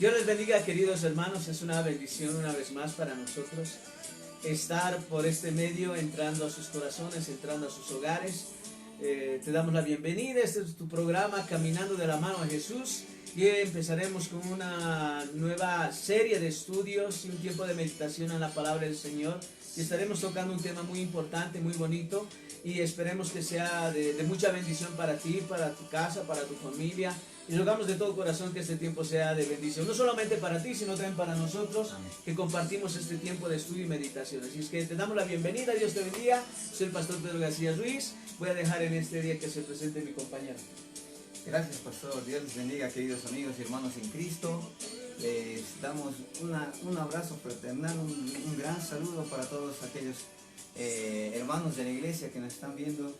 Dios les bendiga, queridos hermanos. Es una bendición una vez más para nosotros estar por este medio, entrando a sus corazones, entrando a sus hogares. Te damos la bienvenida. Este es tu programa Caminando de la Mano a Jesús. Y empezaremos con una nueva serie de estudios y un tiempo de meditación en la palabra del Señor. Y estaremos tocando un tema muy importante, muy bonito. Y esperemos que sea de mucha bendición para ti, para tu casa, para tu familia. Y rogamos de todo corazón que este tiempo sea de bendición, no solamente para ti, sino también para nosotros, que compartimos este tiempo de estudio y meditación. Así es que te damos la bienvenida, Dios te bendiga. Soy el pastor Pedro García Ruiz. Voy a dejar en este día que se presente mi compañero. Gracias, pastor. Dios les bendiga, queridos amigos y hermanos en Cristo. Les damos un abrazo fraternal, un gran saludo para todos aquellos hermanos de la iglesia que nos están viendo.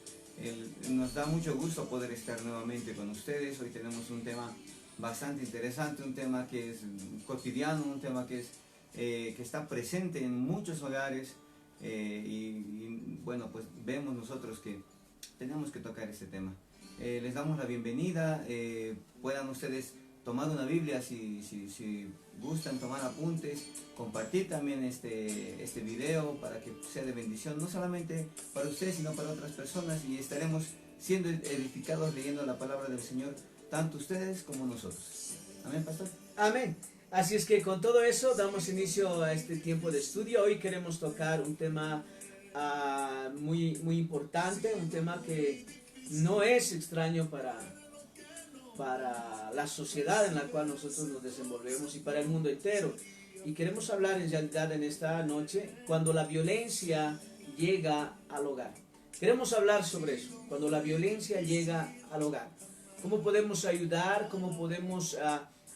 Nos da mucho gusto poder estar nuevamente con ustedes. Hoy tenemos un tema bastante interesante, un tema que es cotidiano, un tema que está presente en muchos hogares y bueno, pues vemos nosotros que tenemos que tocar este tema. Les damos la bienvenida. Puedan ustedes tomar una Biblia si gustan tomar apuntes, compartir también este video para que sea de bendición, no solamente para ustedes sino para otras personas, y estaremos siendo edificados leyendo la palabra del Señor, tanto ustedes como nosotros. Amén, pastor. Amén. Así es que con todo eso damos inicio a este tiempo de estudio. Hoy queremos tocar un tema muy importante, un tema que no es extraño para la sociedad en la cual nosotros nos desenvolvemos y para el mundo entero. Y queremos hablar en realidad en esta noche cuando la violencia llega al hogar. Queremos hablar sobre eso, cuando la violencia llega al hogar. ¿Cómo podemos ayudar? ¿Cómo podemos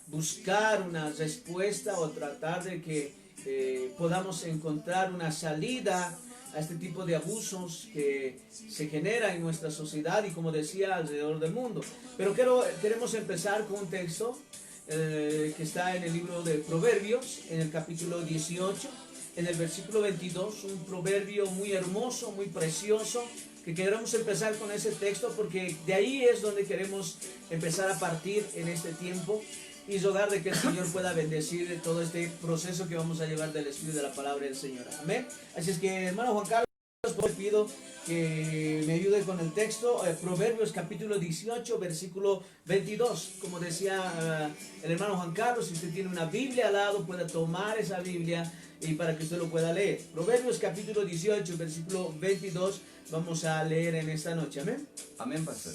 buscar una respuesta o tratar de que podamos encontrar una salida a este tipo de abusos que se genera en nuestra sociedad y, como decía, alrededor del mundo? Pero queremos empezar con un texto que está en el libro de Proverbios, en el capítulo 18, en el versículo 22, un proverbio muy hermoso, muy precioso, que queremos empezar con ese texto porque de ahí es donde queremos empezar a partir en este tiempo y rogar de que el Señor pueda bendecir todo este proceso que vamos a llevar del estudio de la palabra del Señor. Amén. Así es que, hermano Juan Carlos, les pido que me ayude con el texto. Proverbios capítulo 18, versículo 22. Como decía el hermano Juan Carlos, si usted tiene una Biblia al lado, pueda tomar esa Biblia y para que usted lo pueda leer. Proverbios capítulo 18, versículo 22, vamos a leer en esta noche. Amén. Amén, pastor.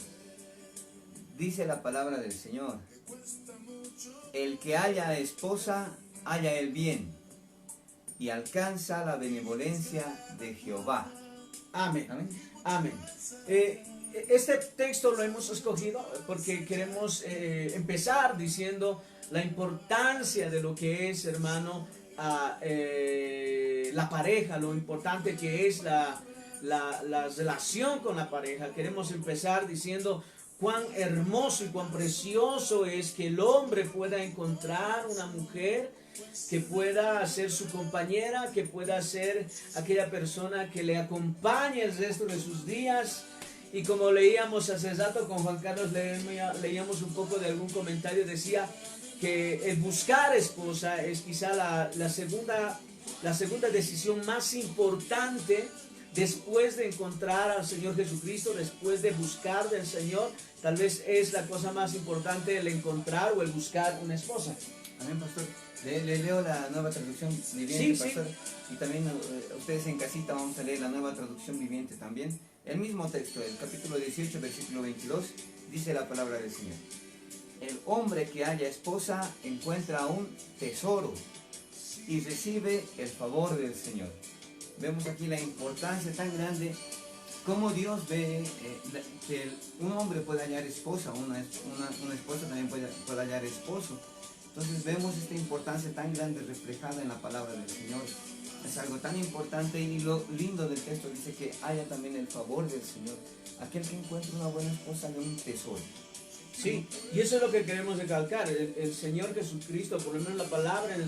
Dice la palabra del Señor: el que halla esposa, halla el bien, y alcanza la benevolencia de Jehová. Amén. Amén. Amén. Este texto lo hemos escogido porque queremos empezar diciendo la importancia de lo que es, hermano, la pareja, lo importante que es la relación con la pareja. Queremos empezar diciendo cuán hermoso y cuán precioso es que el hombre pueda encontrar una mujer que pueda ser su compañera, que pueda ser aquella persona que le acompañe el resto de sus días. Y como leíamos hace rato con Juan Carlos, leíamos un poco de algún comentario, decía que el buscar esposa es quizá la segunda decisión más importante después de encontrar al Señor Jesucristo, después de buscar del Señor. Tal vez es la cosa más importante el encontrar o el buscar una esposa. Amén, pastor. Le leo la nueva traducción viviente, Sí, pastor. sí. Y también ustedes en casita vamos a leer la nueva traducción viviente también. El mismo texto, el capítulo 18, versículo 22, dice la palabra del Señor: el hombre que halla esposa encuentra un tesoro y recibe el favor del Señor. Vemos aquí la importancia tan grande, cómo Dios ve que un hombre puede hallar esposa, una esposa también puede hallar esposo. Entonces vemos esta importancia tan grande reflejada en la palabra del Señor. Es algo tan importante, y lo lindo del texto dice que haya también el favor del Señor. Aquel que encuentra una buena esposa halla un tesoro. Sí, y eso es lo que queremos recalcar. El Señor Jesucristo, por lo menos la palabra,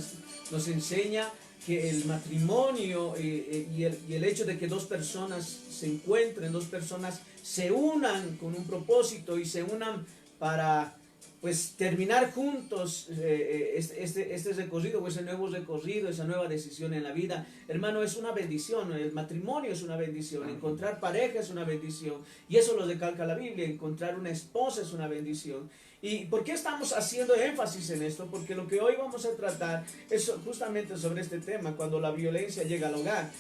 nos enseña que el matrimonio y el hecho de que dos personas se encuentren, dos personas se unan con un propósito y se unan para pues terminar juntos este recorrido o ese nuevo recorrido, esa nueva decisión en la vida. Hermano, es una bendición, el matrimonio es una bendición, encontrar pareja es una bendición, y eso lo recalca la Biblia, encontrar una esposa es una bendición. ¿Y por qué estamos haciendo énfasis en esto? Porque lo que hoy vamos a tratar es justamente sobre este tema, cuando la violencia llega al hogar.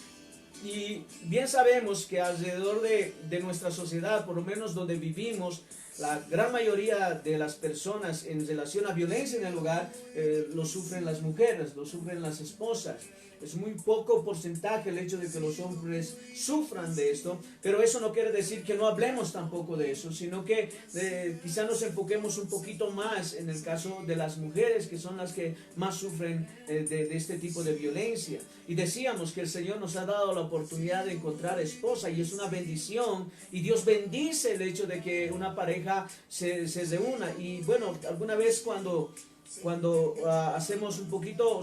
Y bien sabemos que alrededor de nuestra sociedad, por lo menos donde vivimos, la gran mayoría de las personas en relación a violencia en el hogar lo sufren las mujeres, lo sufren las esposas. Es muy poco porcentaje el hecho de que los hombres sufran de esto, pero eso no quiere decir que no hablemos tampoco de eso, sino que quizá nos enfoquemos un poquito más en el caso de las mujeres, que son las que más sufren de este tipo de violencia. Y decíamos que el Señor nos ha dado la oportunidad de encontrar esposa, y es una bendición, y Dios bendice el hecho de que una pareja se reúna. Y bueno, alguna vez cuando hacemos un poquito,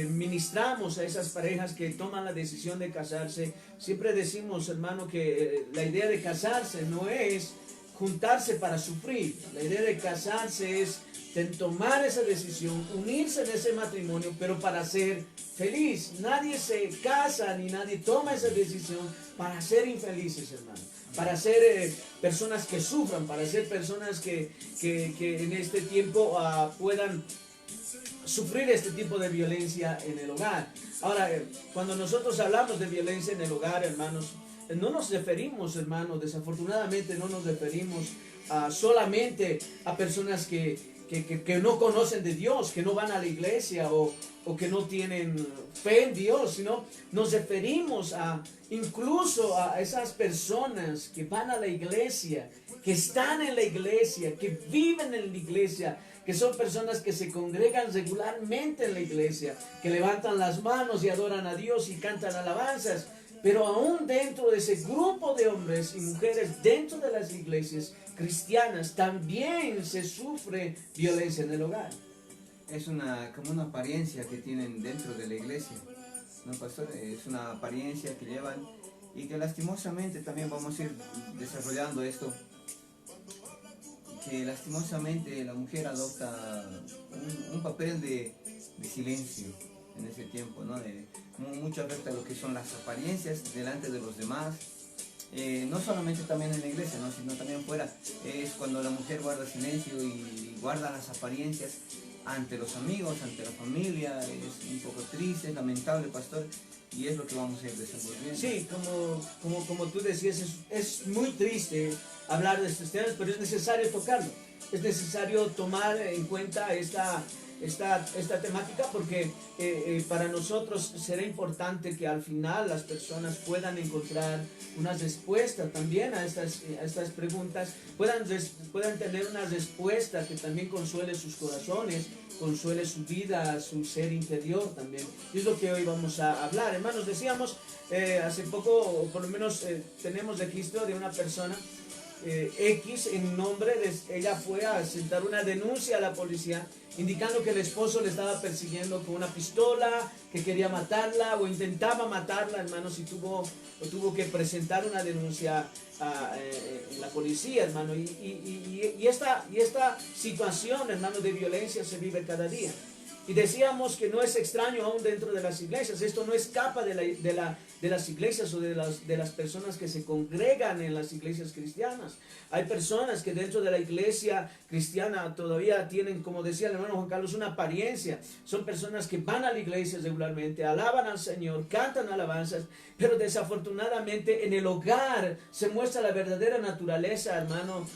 ministramos a esas parejas que toman la decisión de casarse, siempre decimos, hermano, que la idea de casarse no es juntarse para sufrir. La idea de casarse es tomar esa decisión, unirse en ese matrimonio, pero para ser feliz. Nadie se casa ni nadie toma esa decisión para ser infelices, hermano. Para ser personas que sufran, para ser personas que en este tiempo puedan sufrir este tipo de violencia en el hogar. Ahora, cuando nosotros hablamos de violencia en el hogar, hermanos, no nos referimos, hermanos, desafortunadamente no nos referimos solamente a personas que no conocen de Dios, que no van a la iglesia o que no tienen fe en Dios, sino nos referimos incluso a esas personas que van a la iglesia, que están en la iglesia, que viven en la iglesia, que son personas que se congregan regularmente en la iglesia, que levantan las manos y adoran a Dios y cantan alabanzas. Pero aún dentro de ese grupo de hombres y mujeres, dentro de las iglesias cristianas, también se sufre violencia en el hogar. Es como una apariencia que tienen dentro de la iglesia, ¿no, pastor? Es una apariencia que llevan, y que lastimosamente también vamos a ir desarrollando esto, que lastimosamente la mujer adopta un papel de silencio en ese tiempo, ¿no? Mucho afecta lo que son las apariencias delante de los demás, no solamente también en la iglesia, ¿no? Sino también fuera. Es cuando la mujer guarda silencio y guarda las apariencias ante los amigos, ante la familia. Es un poco triste, lamentable, pastor, y es lo que vamos a ir desenvolviendo. Sí, como tú decías, es muy triste hablar de estos temas, pero es necesario tocarlo. Es necesario tomar en cuenta esta temática, porque para nosotros será importante que al final las personas puedan encontrar una respuesta también a estas preguntas, puedan tener una respuesta que también consuele sus corazones, consuele su vida, su ser interior también. Y es lo que hoy vamos a hablar. Hermanos, decíamos, hace poco, o por lo menos tenemos registro de una persona X, en nombre de ella, fue a sentar una denuncia a la policía indicando que el esposo le estaba persiguiendo con una pistola, que quería matarla o intentaba matarla, hermanos, y tuvo que presentar una denuncia en la policía, hermano, y esta situación, hermano, de violencia se vive cada día. Y decíamos que no es extraño aún dentro de las iglesias. Esto no escapa de las iglesias o de las personas que se congregan en las iglesias cristianas. Hay personas que dentro de la iglesia cristiana todavía tienen, como decía el hermano Juan Carlos, una apariencia. Son personas que van a la iglesia regularmente, alaban al Señor, cantan alabanzas, pero desafortunadamente en el hogar se muestra la verdadera naturaleza, hermano,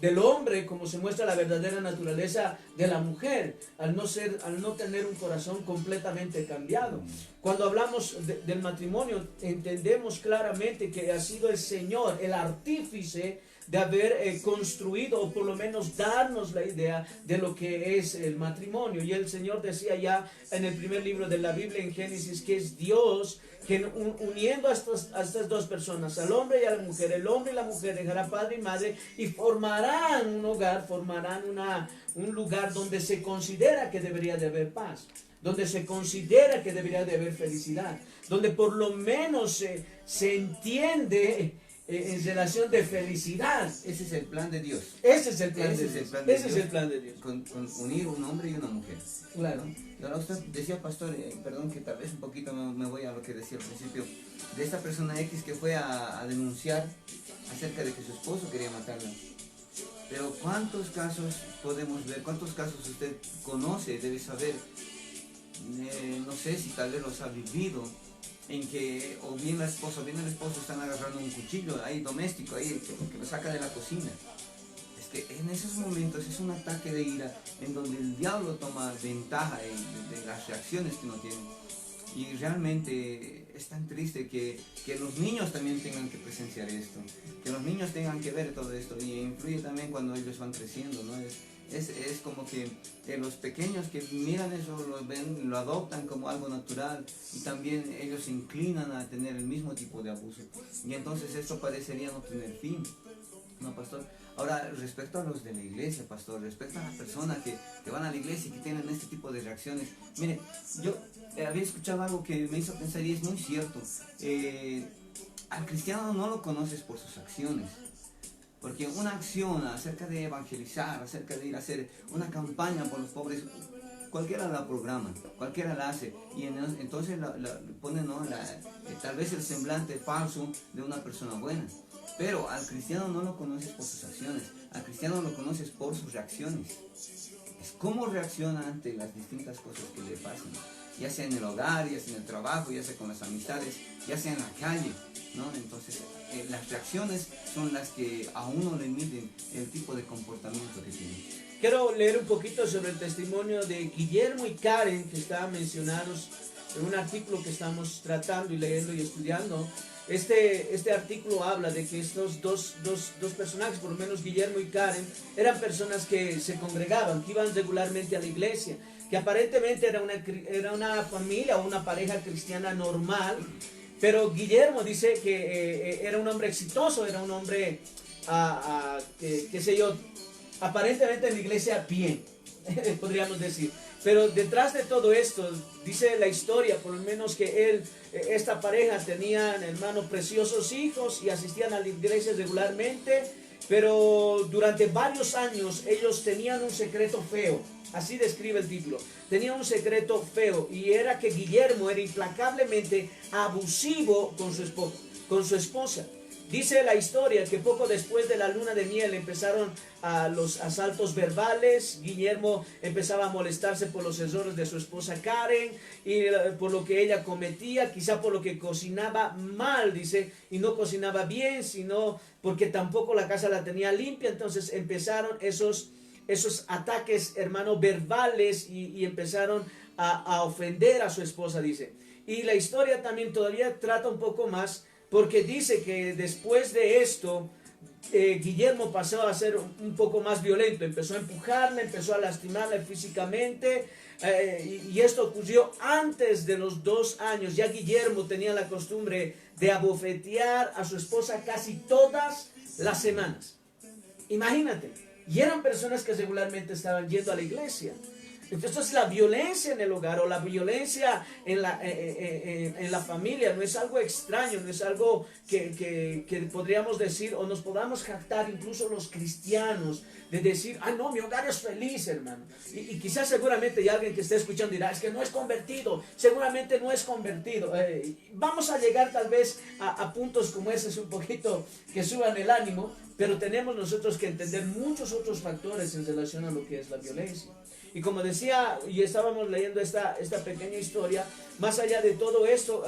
del hombre, como se muestra la verdadera naturaleza de la mujer, al no tener un corazón completamente cambiado. Cuando hablamos del matrimonio, entendemos claramente que ha sido el Señor el artífice de haber construido, o por lo menos darnos la idea de lo que es el matrimonio. Y el Señor decía ya en el primer libro de la Biblia, en Génesis, que es Dios que uniendo a estas dos personas, al hombre y a la mujer, el hombre y la mujer dejarán padre y madre y formarán un hogar, formarán un lugar donde se considera que debería de haber paz, donde se considera que debería de haber felicidad, donde por lo menos se entiende en relación de felicidad. Ese es el plan de Dios. Ese es el plan Ese de es Dios. el plan de Ese es Dios. el plan de Dios. Con unir un hombre y una mujer. Claro. Y ahora usted decía, pastor, perdón que tal vez un poquito me voy a lo que decía al principio, de esta persona X que fue a denunciar acerca de que su esposo quería matarla. Pero ¿cuántos casos podemos ver? ¿Cuántos casos usted conoce, debe saber? No sé si tal vez los ha vivido, en que o bien la esposa o bien el esposo están agarrando un cuchillo ahí doméstico, ahí que lo saca de la cocina. Es que en esos momentos es un ataque de ira en donde el diablo toma ventaja de las reacciones que uno tiene. Y realmente es tan triste que los niños también tengan que presenciar esto, que los niños tengan que ver todo esto, y influye también cuando ellos van creciendo, ¿no? Es como que los pequeños que miran eso, lo ven, lo adoptan como algo natural, y también ellos se inclinan a tener el mismo tipo de abuso. Y entonces esto parecería no tener fin, ¿no, pastor? Ahora, respecto a los de la iglesia, pastor, respecto a las personas que van a la iglesia y que tienen este tipo de reacciones, mire, yo había escuchado algo que me hizo pensar y es muy cierto. Al cristiano no lo conoces por sus acciones. Porque una acción acerca de evangelizar, acerca de ir a hacer una campaña por los pobres, cualquiera la programa, cualquiera la hace, y entonces pone, ¿no? Tal vez el semblante falso de una persona buena. Pero al cristiano no lo conoces por sus acciones, al cristiano lo conoces por sus reacciones. Es cómo reacciona ante las distintas cosas que le pasan, ya sea en el hogar, ya sea en el trabajo, ya sea con las amistades, ya sea en la calle, ¿no? Entonces las reacciones son las que a uno le miden el tipo de comportamiento que tiene. Quiero leer un poquito sobre el testimonio de Guillermo y Karen, que estaban mencionados en un artículo que estamos tratando y leyendo y estudiando. Este artículo habla de que estos dos personajes, por lo menos Guillermo y Karen, eran personas que se congregaban, que iban regularmente a la iglesia, que aparentemente era una familia o una pareja cristiana normal, pero Guillermo dice que era un hombre exitoso, era un hombre, qué sé yo, aparentemente en la iglesia bien, podríamos decir. Pero detrás de todo esto, dice la historia, por lo menos que esta pareja tenían, hermanos, preciosos hijos y asistían a la iglesia regularmente, pero durante varios años ellos tenían un secreto feo. Así describe el título. Tenía un secreto feo, y era que Guillermo era implacablemente abusivo con su esposa. Dice la historia que poco después de la luna de miel empezaron los asaltos verbales. Guillermo empezaba a molestarse por los errores de su esposa Karen y por lo que ella cometía, quizá por lo que cocinaba mal, dice, y no cocinaba bien, sino porque tampoco la casa la tenía limpia. Entonces empezaron esos ataques, hermano, verbales, y empezaron a ofender a su esposa, dice. Y la historia también todavía trata un poco más, porque dice que después de esto, Guillermo pasó a ser un poco más violento, empezó a empujarla, empezó a lastimarla físicamente, y esto ocurrió antes de los 2 años. Ya Guillermo tenía la costumbre de abofetear a su esposa casi todas las semanas. Imagínate, y eran personas que regularmente estaban yendo a la iglesia. Entonces la violencia en el hogar o la violencia en la familia no es algo extraño, no es algo que podríamos decir o nos podamos jactar incluso los cristianos de decir, no, mi hogar es feliz, hermano. Y quizás seguramente hay alguien que esté escuchando dirá, es que no es convertido, seguramente no es convertido. Vamos a llegar tal vez a puntos como ese, un poquito que suban el ánimo, pero tenemos nosotros que entender muchos otros factores en relación a lo que es la violencia. Y como decía, y estábamos leyendo esta pequeña historia, más allá de todo esto,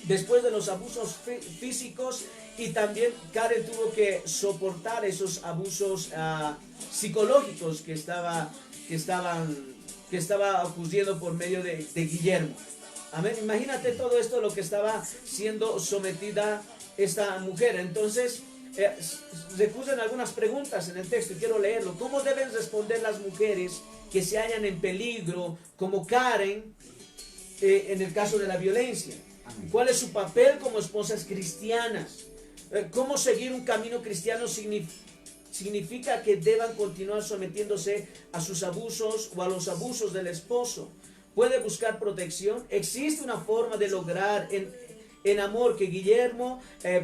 después de los abusos físicos, y también Karen tuvo que soportar esos abusos psicológicos que estaba ocurriendo por medio de Guillermo. Amén. Imagínate todo esto, lo que estaba siendo sometida esta mujer. Entonces, recurren algunas preguntas en el texto y quiero leerlo. ¿Cómo deben responder las mujeres que se hallan en peligro, como Karen, en el caso de la violencia? ¿Cuál es su papel como esposas cristianas? ¿Cómo seguir un camino cristiano significa que deban continuar sometiéndose a sus abusos o a los abusos del esposo? ¿Puede buscar protección? ¿Existe una forma de lograr en amor que Guillermo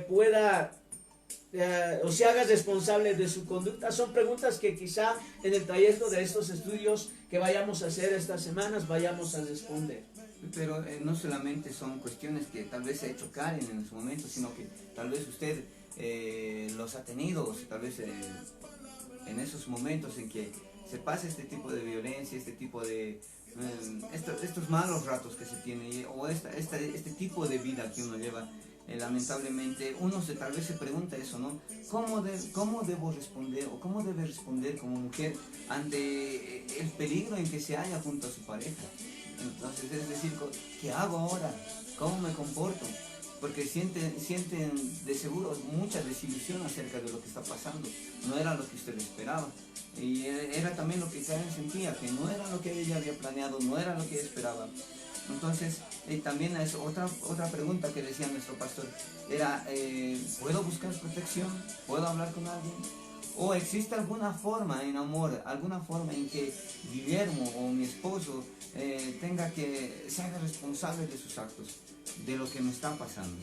pueda o se haga responsable de su conducta? Son preguntas que quizá en el trayecto de estos estudios que vayamos a hacer estas semanas vayamos a responder. Pero no solamente son cuestiones que tal vez se ha hecho Karen en su momento, sino que tal vez usted los ha tenido, tal vez en esos momentos en que se pasa este tipo de violencia, este tipo de estos malos ratos que se tiene, o este tipo de vida que uno lleva. Lamentablemente uno tal vez se pregunta eso, ¿no? ¿Cómo debo responder o cómo debe responder como mujer ante el peligro en que se halla junto a su pareja? Entonces, es decir, ¿qué hago ahora? ¿Cómo me comporto? Porque sienten de seguro mucha desilusión acerca de lo que está pasando. No era lo que usted esperaba. Y era también lo que Karen sentía, que no era lo que ella había planeado, no era lo que ella esperaba. Entonces, también es otra pregunta que decía nuestro pastor, era, ¿puedo buscar protección? ¿Puedo hablar con alguien? ¿O existe alguna forma en amor, alguna forma en que Guillermo o mi esposo se haga responsable de sus actos, de lo que me está pasando?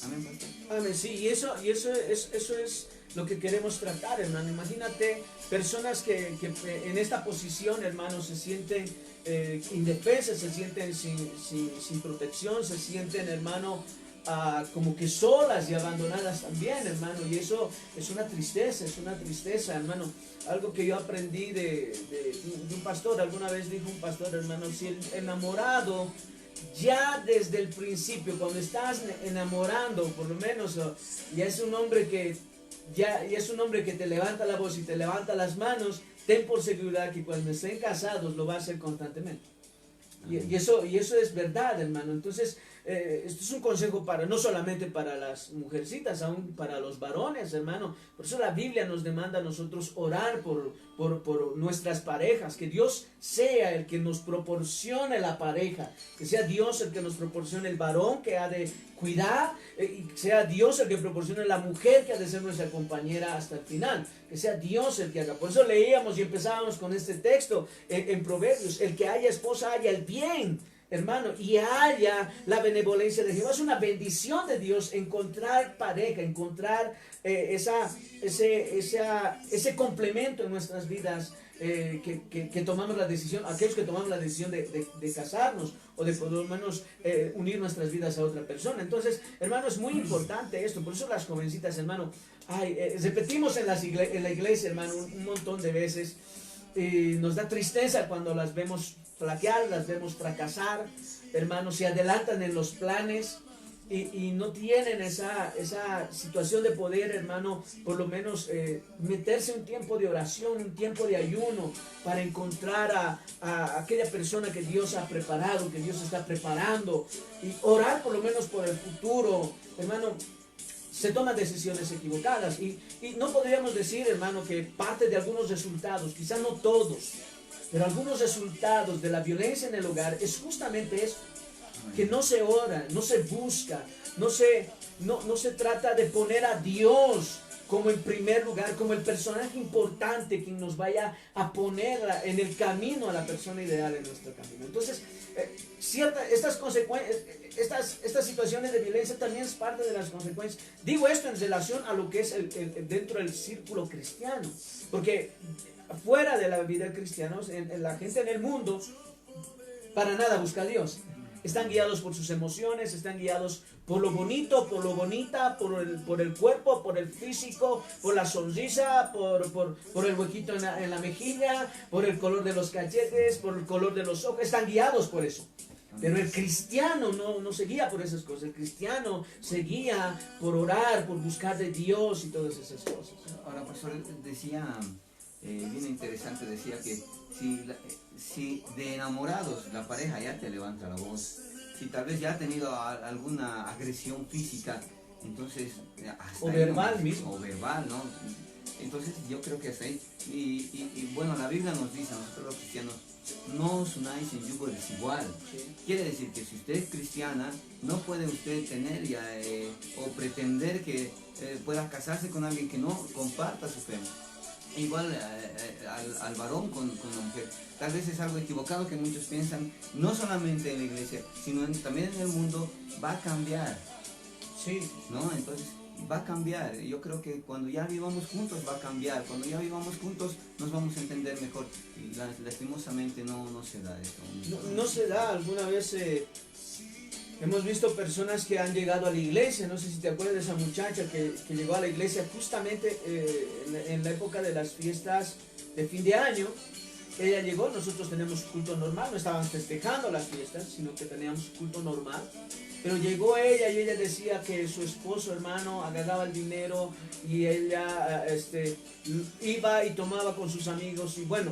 Amén, pastor. Amén, sí, y eso es lo que queremos tratar, hermano. Imagínate personas que en esta posición, hermano, se sienten indefensas, se sienten sin protección, se sienten, hermano, como que solas y abandonadas también, hermano. Y eso es una tristeza, hermano. Algo que yo aprendí de un pastor. Alguna vez dijo un pastor, hermano, si el enamorado ya desde el principio, cuando estás enamorando, por lo menos ya es un hombre que te levanta la voz y te levanta las manos, ten por seguridad que cuando estén casados lo va a hacer constantemente. Y eso es verdad, hermano. Entonces, esto es un consejo no solamente para las mujercitas, aún para los varones, hermano. Por eso la Biblia nos demanda a nosotros orar por nuestras parejas, que Dios sea el que nos proporcione la pareja, que sea Dios el que nos proporcione el varón que ha de cuidar, y sea Dios el que proporcione la mujer que ha de ser nuestra compañera hasta el final, que sea Dios el que haga. Por eso leíamos y empezábamos con este texto en Proverbios: el que haya esposa haya el bien, hermano, y haya la benevolencia de Jehová. Es una bendición de Dios encontrar pareja, encontrar ese complemento en nuestras vidas, que tomamos la decisión, aquellos que tomamos la decisión de casarnos o de por lo menos unir nuestras vidas a otra persona. Entonces, hermano, es muy importante esto. Por eso las jovencitas, hermano, repetimos en la iglesia, hermano, un montón de veces. Nos da tristeza cuando las vemos flaquear, las vemos fracasar, hermanos, se adelantan en los planes y no tienen esa situación de poder, hermano, por lo menos meterse un tiempo de oración, un tiempo de ayuno para encontrar a aquella persona que Dios ha preparado, que Dios está preparando, y orar por lo menos por el futuro, hermano. Se toman decisiones equivocadas y no podríamos decir, hermano, que parte de algunos resultados, quizás no todos, pero algunos resultados de la violencia en el hogar es justamente eso, que no se ora, no se busca, no se trata de poner a Dios como en primer lugar, como el personaje importante quien nos vaya a poner en el camino a la persona ideal en nuestro camino. Entonces, estas situaciones de violencia también es parte de las consecuencias. Digo esto en relación a lo que es dentro del círculo cristiano, porque fuera de la vida cristiana, la gente en el mundo para nada busca a Dios. Están guiados por sus emociones, están guiados por lo bonito, por lo bonita, por el cuerpo, por el físico, por la sonrisa, por el huequito en la mejilla, por el color de los cachetes, por el color de los ojos. Están guiados por eso. Pero el cristiano no se guía por esas cosas. El cristiano se guía por orar, por buscar de Dios y todas esas cosas. Ahora, pastor, decía, bien interesante, decía que si de enamorados la pareja ya te levanta la voz, si tal vez ya ha tenido alguna agresión física, entonces hasta o verbal mismo. O verbal, ¿no? Entonces yo creo que hasta ahí. Y bueno, la Biblia nos dice a nosotros los cristianos: no os unáis en yugo desigual. Sí. Quiere decir que si usted es cristiana, no puede usted tener o pretender que pueda casarse con alguien que no comparta su fe. igual al varón con la mujer. Tal vez es algo equivocado que muchos piensan, no solamente en la iglesia, sino también en el mundo, va a cambiar. Sí. ¿No? Entonces va a cambiar. Yo creo que cuando ya vivamos juntos va a cambiar. Cuando ya vivamos juntos nos vamos a entender mejor. Y lastimosamente no se da eso. No se da. Alguna vez hemos visto personas que han llegado a la iglesia. No sé si te acuerdas de esa muchacha que llegó a la iglesia justamente en la época de las fiestas de fin de año. Ella llegó, nosotros tenemos culto normal, no estaban festejando las fiestas, sino que teníamos culto normal. Pero llegó ella y ella decía que su esposo, hermano, agarraba el dinero y ella iba y tomaba con sus amigos y bueno,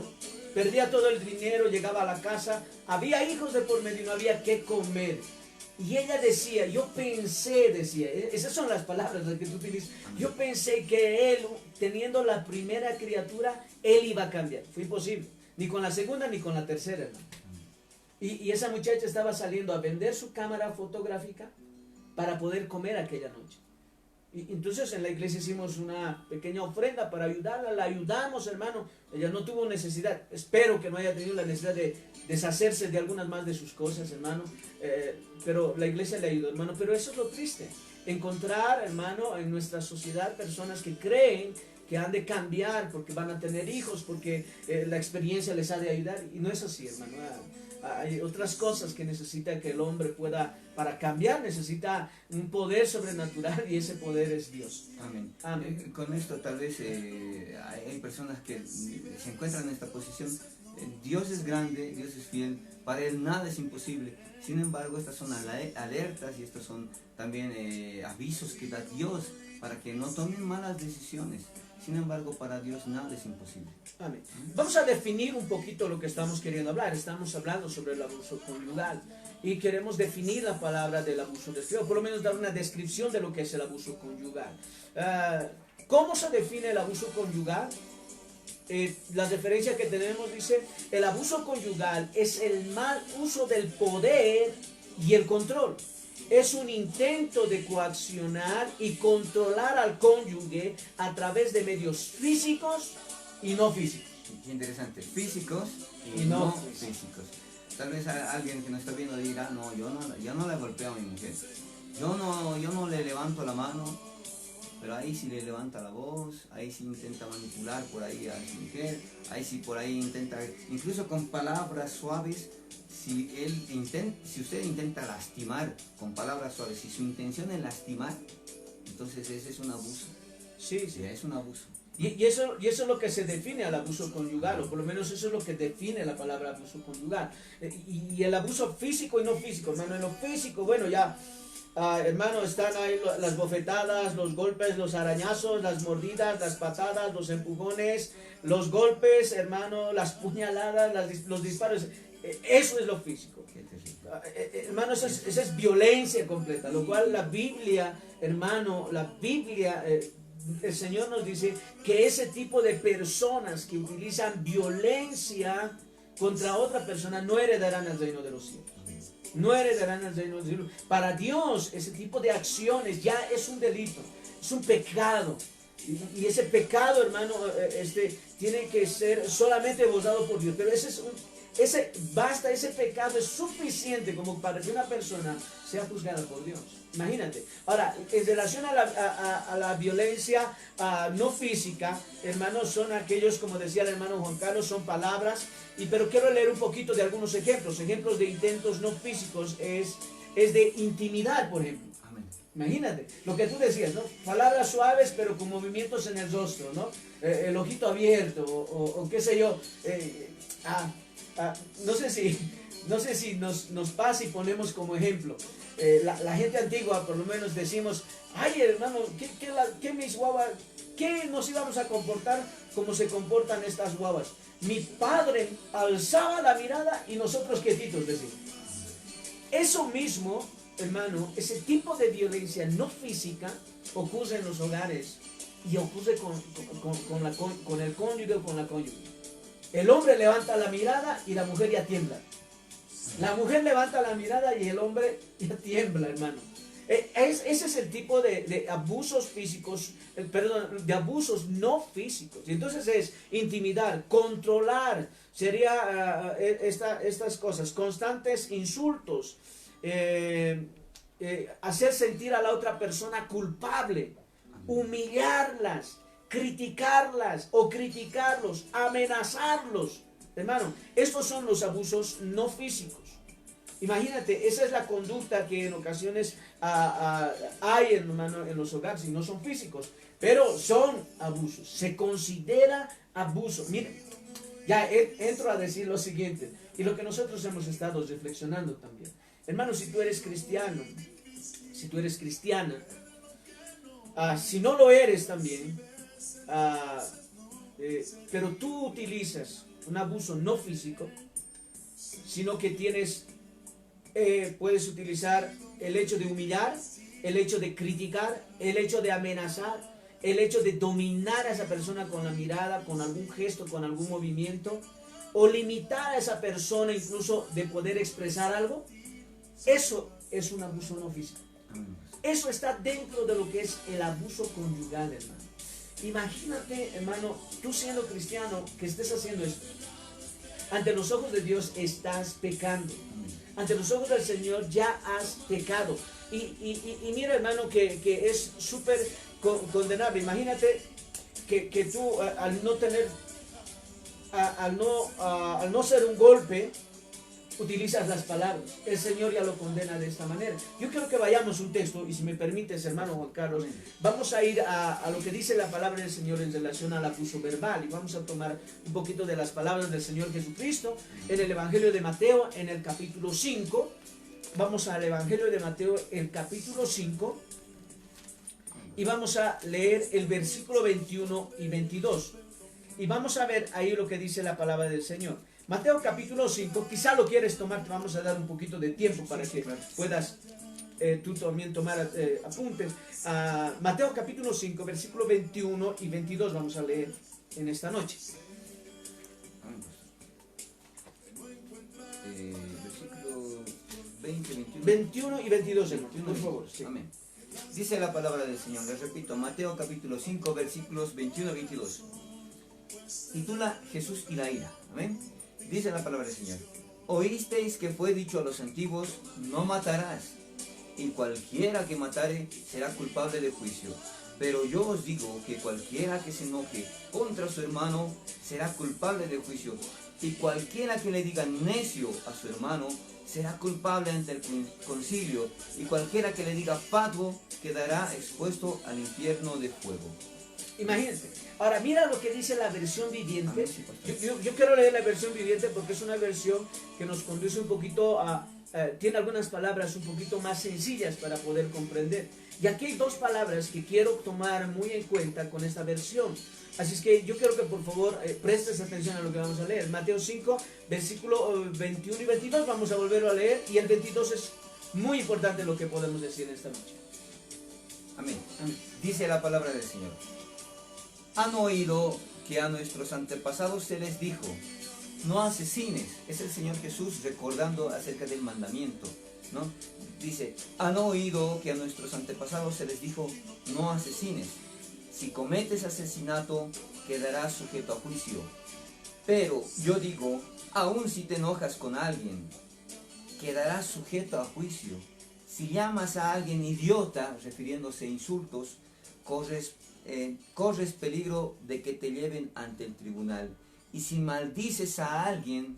perdía todo el dinero, llegaba a la casa, había hijos de por medio y no había qué comer. Y ella decía, yo pensé, decía, esas son las palabras que tú utilizas, yo pensé que él, teniendo la primera criatura, él iba a cambiar. Fue imposible, ni con la segunda ni con la tercera, hermano. Y esa muchacha estaba saliendo a vender su cámara fotográfica para poder comer aquella noche. Y entonces en la iglesia hicimos una pequeña ofrenda para ayudarla, la ayudamos, hermano. Ella no tuvo necesidad, espero que no haya tenido la necesidad de deshacerse de algunas más de sus cosas, hermano. Pero la iglesia le ayudó, hermano. Pero eso es lo triste, encontrar, hermano, en nuestra sociedad personas que creen que han de cambiar porque van a tener hijos, porque la experiencia les ha de ayudar. Y no es así, hermano. Hay otras cosas que necesita que el hombre pueda, para cambiar, necesita un poder sobrenatural y ese poder es Dios. Amén. Amén. Con esto tal vez hay personas que se encuentran en esta posición. Dios es grande, Dios es fiel, para Él nada es imposible. Sin embargo, estas son alertas y estos son también avisos que da Dios para que no tomen malas decisiones. Sin embargo, para Dios nada es imposible. Amén. Vamos a definir un poquito lo que estamos queriendo hablar. Estamos hablando sobre el abuso conyugal y queremos definir la palabra del abuso sexual, por lo menos dar una descripción de lo que es el abuso conyugal. ¿Cómo se define el abuso conyugal? La referencia que tenemos dice, el abuso conyugal es el mal uso del poder y el control. Es un intento de coaccionar y controlar al cónyuge a través de medios físicos y no físicos. Qué interesante, físicos y no físicos. Tal vez alguien que nos está viendo dirá, no, yo no le golpeo a mi mujer. Yo no le levanto la mano, pero ahí sí le levanta la voz, ahí sí intenta manipular por ahí a su mujer, ahí sí por ahí intenta, incluso con palabras suaves. Si usted intenta lastimar con palabras suaves, si su intención es lastimar, entonces ese es un abuso. Sí. Es un abuso. Y eso es lo que se define al abuso conyugal, o por lo menos eso es lo que define la palabra abuso conyugal. Y el abuso físico y no físico, hermano. En lo físico, bueno, ya, hermano, están ahí las bofetadas, los golpes, los arañazos, las mordidas, las patadas, los empujones, los golpes, hermano, las puñaladas, los disparos. Eso es lo físico. Hermano, esa es violencia completa, lo cual la Biblia, hermano, el Señor nos dice que ese tipo de personas que utilizan violencia contra otra persona no heredarán el reino de los cielos. No heredarán el reino de los cielos. Para Dios, ese tipo de acciones ya es un delito, es un pecado. Y ese pecado, hermano, tiene que ser solamente borrado por Dios. Pero ese pecado es suficiente como para que una persona sea juzgada por Dios. Imagínate. Ahora, en relación a la violencia no física, hermanos, son aquellos, como decía el hermano Juan Carlos, son palabras. Pero quiero leer un poquito de algunos ejemplos. Ejemplos de intentos no físicos es de intimidad, por ejemplo. Amén. Imagínate, lo que tú decías, ¿no? Palabras suaves, pero con movimientos en el rostro, ¿no? El ojito abierto, o qué sé yo. No sé si nos pasa y ponemos como ejemplo. La gente antigua, por lo menos decimos, ay hermano, ¿qué mis guaguas, qué nos íbamos a comportar como se comportan estas guaguas? Mi padre alzaba la mirada y nosotros quietitos, decimos. Eso mismo, hermano, ese tipo de violencia no física ocurre en los hogares y ocurre con el cónyuge o con la cónyuge. El hombre levanta la mirada y la mujer ya tiembla. La mujer levanta la mirada y el hombre ya tiembla, hermano. Ese es el tipo de abusos físicos, perdón, de abusos no físicos. Y entonces es intimidar, controlar, sería estas cosas, constantes insultos, hacer sentir a la otra persona culpable, humillarlas, criticarlas o criticarlos, amenazarlos. Hermano, estos son los abusos no físicos. Imagínate, esa es la conducta que en ocasiones hay, hermano, en los hogares, y no son físicos, pero son abusos. Se considera abuso. Miren, ya entro a decir lo siguiente, y lo que nosotros hemos estado reflexionando también. Hermano, si tú eres cristiano, si tú eres cristiana, si no lo eres también, pero tú utilizas un abuso no físico, sino que puedes utilizar el hecho de humillar, el hecho de criticar, el hecho de amenazar, el hecho de dominar a esa persona con la mirada, con algún gesto, con algún movimiento, o limitar a esa persona incluso de poder expresar algo. Eso es un abuso no físico. Eso está dentro de lo que es el abuso conyugal, hermano. Imagínate, hermano, tú siendo cristiano, que estés haciendo esto. Ante los ojos de Dios estás pecando. Ante los ojos del Señor ya has pecado. Y mira, hermano, que es súper condenable. Imagínate que tú, al no ser un golpe, utilizas las palabras. El Señor ya lo condena de esta manera. Yo quiero que vayamos a un texto, y si me permites, hermano Juan Carlos, vamos a ir a lo que dice la palabra del Señor en relación al abuso verbal, y vamos a tomar un poquito de las palabras del Señor Jesucristo en el Evangelio de Mateo, en el capítulo 5. Vamos al Evangelio de Mateo, el capítulo 5, y vamos a leer el versículo 21 y 22. Y vamos a ver ahí lo que dice la palabra del Señor. Mateo capítulo 5, quizá lo quieres tomar, te vamos a dar un poquito de tiempo para que puedas tú también tomar apuntes. Mateo capítulo 5, versículo 21 y 22 vamos a leer en esta noche. Versículo 20, 21 y 22, por favor. Sí. Amén. Dice la palabra del Señor, les repito, Mateo capítulo 5, versículos 21 y 22. Titula Jesús y la ira. Amén. Dice la palabra del Señor: oísteis que fue dicho a los antiguos, no matarás, y cualquiera que matare será culpable de juicio. Pero yo os digo que cualquiera que se enoje contra su hermano será culpable de juicio, y cualquiera que le diga necio a su hermano será culpable ante el concilio, y cualquiera que le diga fatuo quedará expuesto al infierno de fuego. Imagínate. Ahora mira lo que dice la versión viviente. Yo quiero leer la versión viviente porque es una versión que nos conduce un poquito tiene algunas palabras un poquito más sencillas para poder comprender. Y aquí hay dos palabras que quiero tomar muy en cuenta con esta versión. Así es que yo quiero que por favor prestes atención a lo que vamos a leer. Mateo 5, versículo 21 y 22, vamos a volverlo a leer. Y el 22 es muy importante lo que podemos decir esta noche. Amén. Amén. Dice la palabra del Señor: han oído que a nuestros antepasados se les dijo, no asesines. Es el Señor Jesús recordando acerca del mandamiento, ¿no? Dice, han oído que a nuestros antepasados se les dijo, no asesines. Si cometes asesinato, quedarás sujeto a juicio. Pero yo digo, aun si te enojas con alguien, quedarás sujeto a juicio. Si llamas a alguien idiota, refiriéndose a insultos, corres peligro de que te lleven ante el tribunal. Y si maldices a alguien,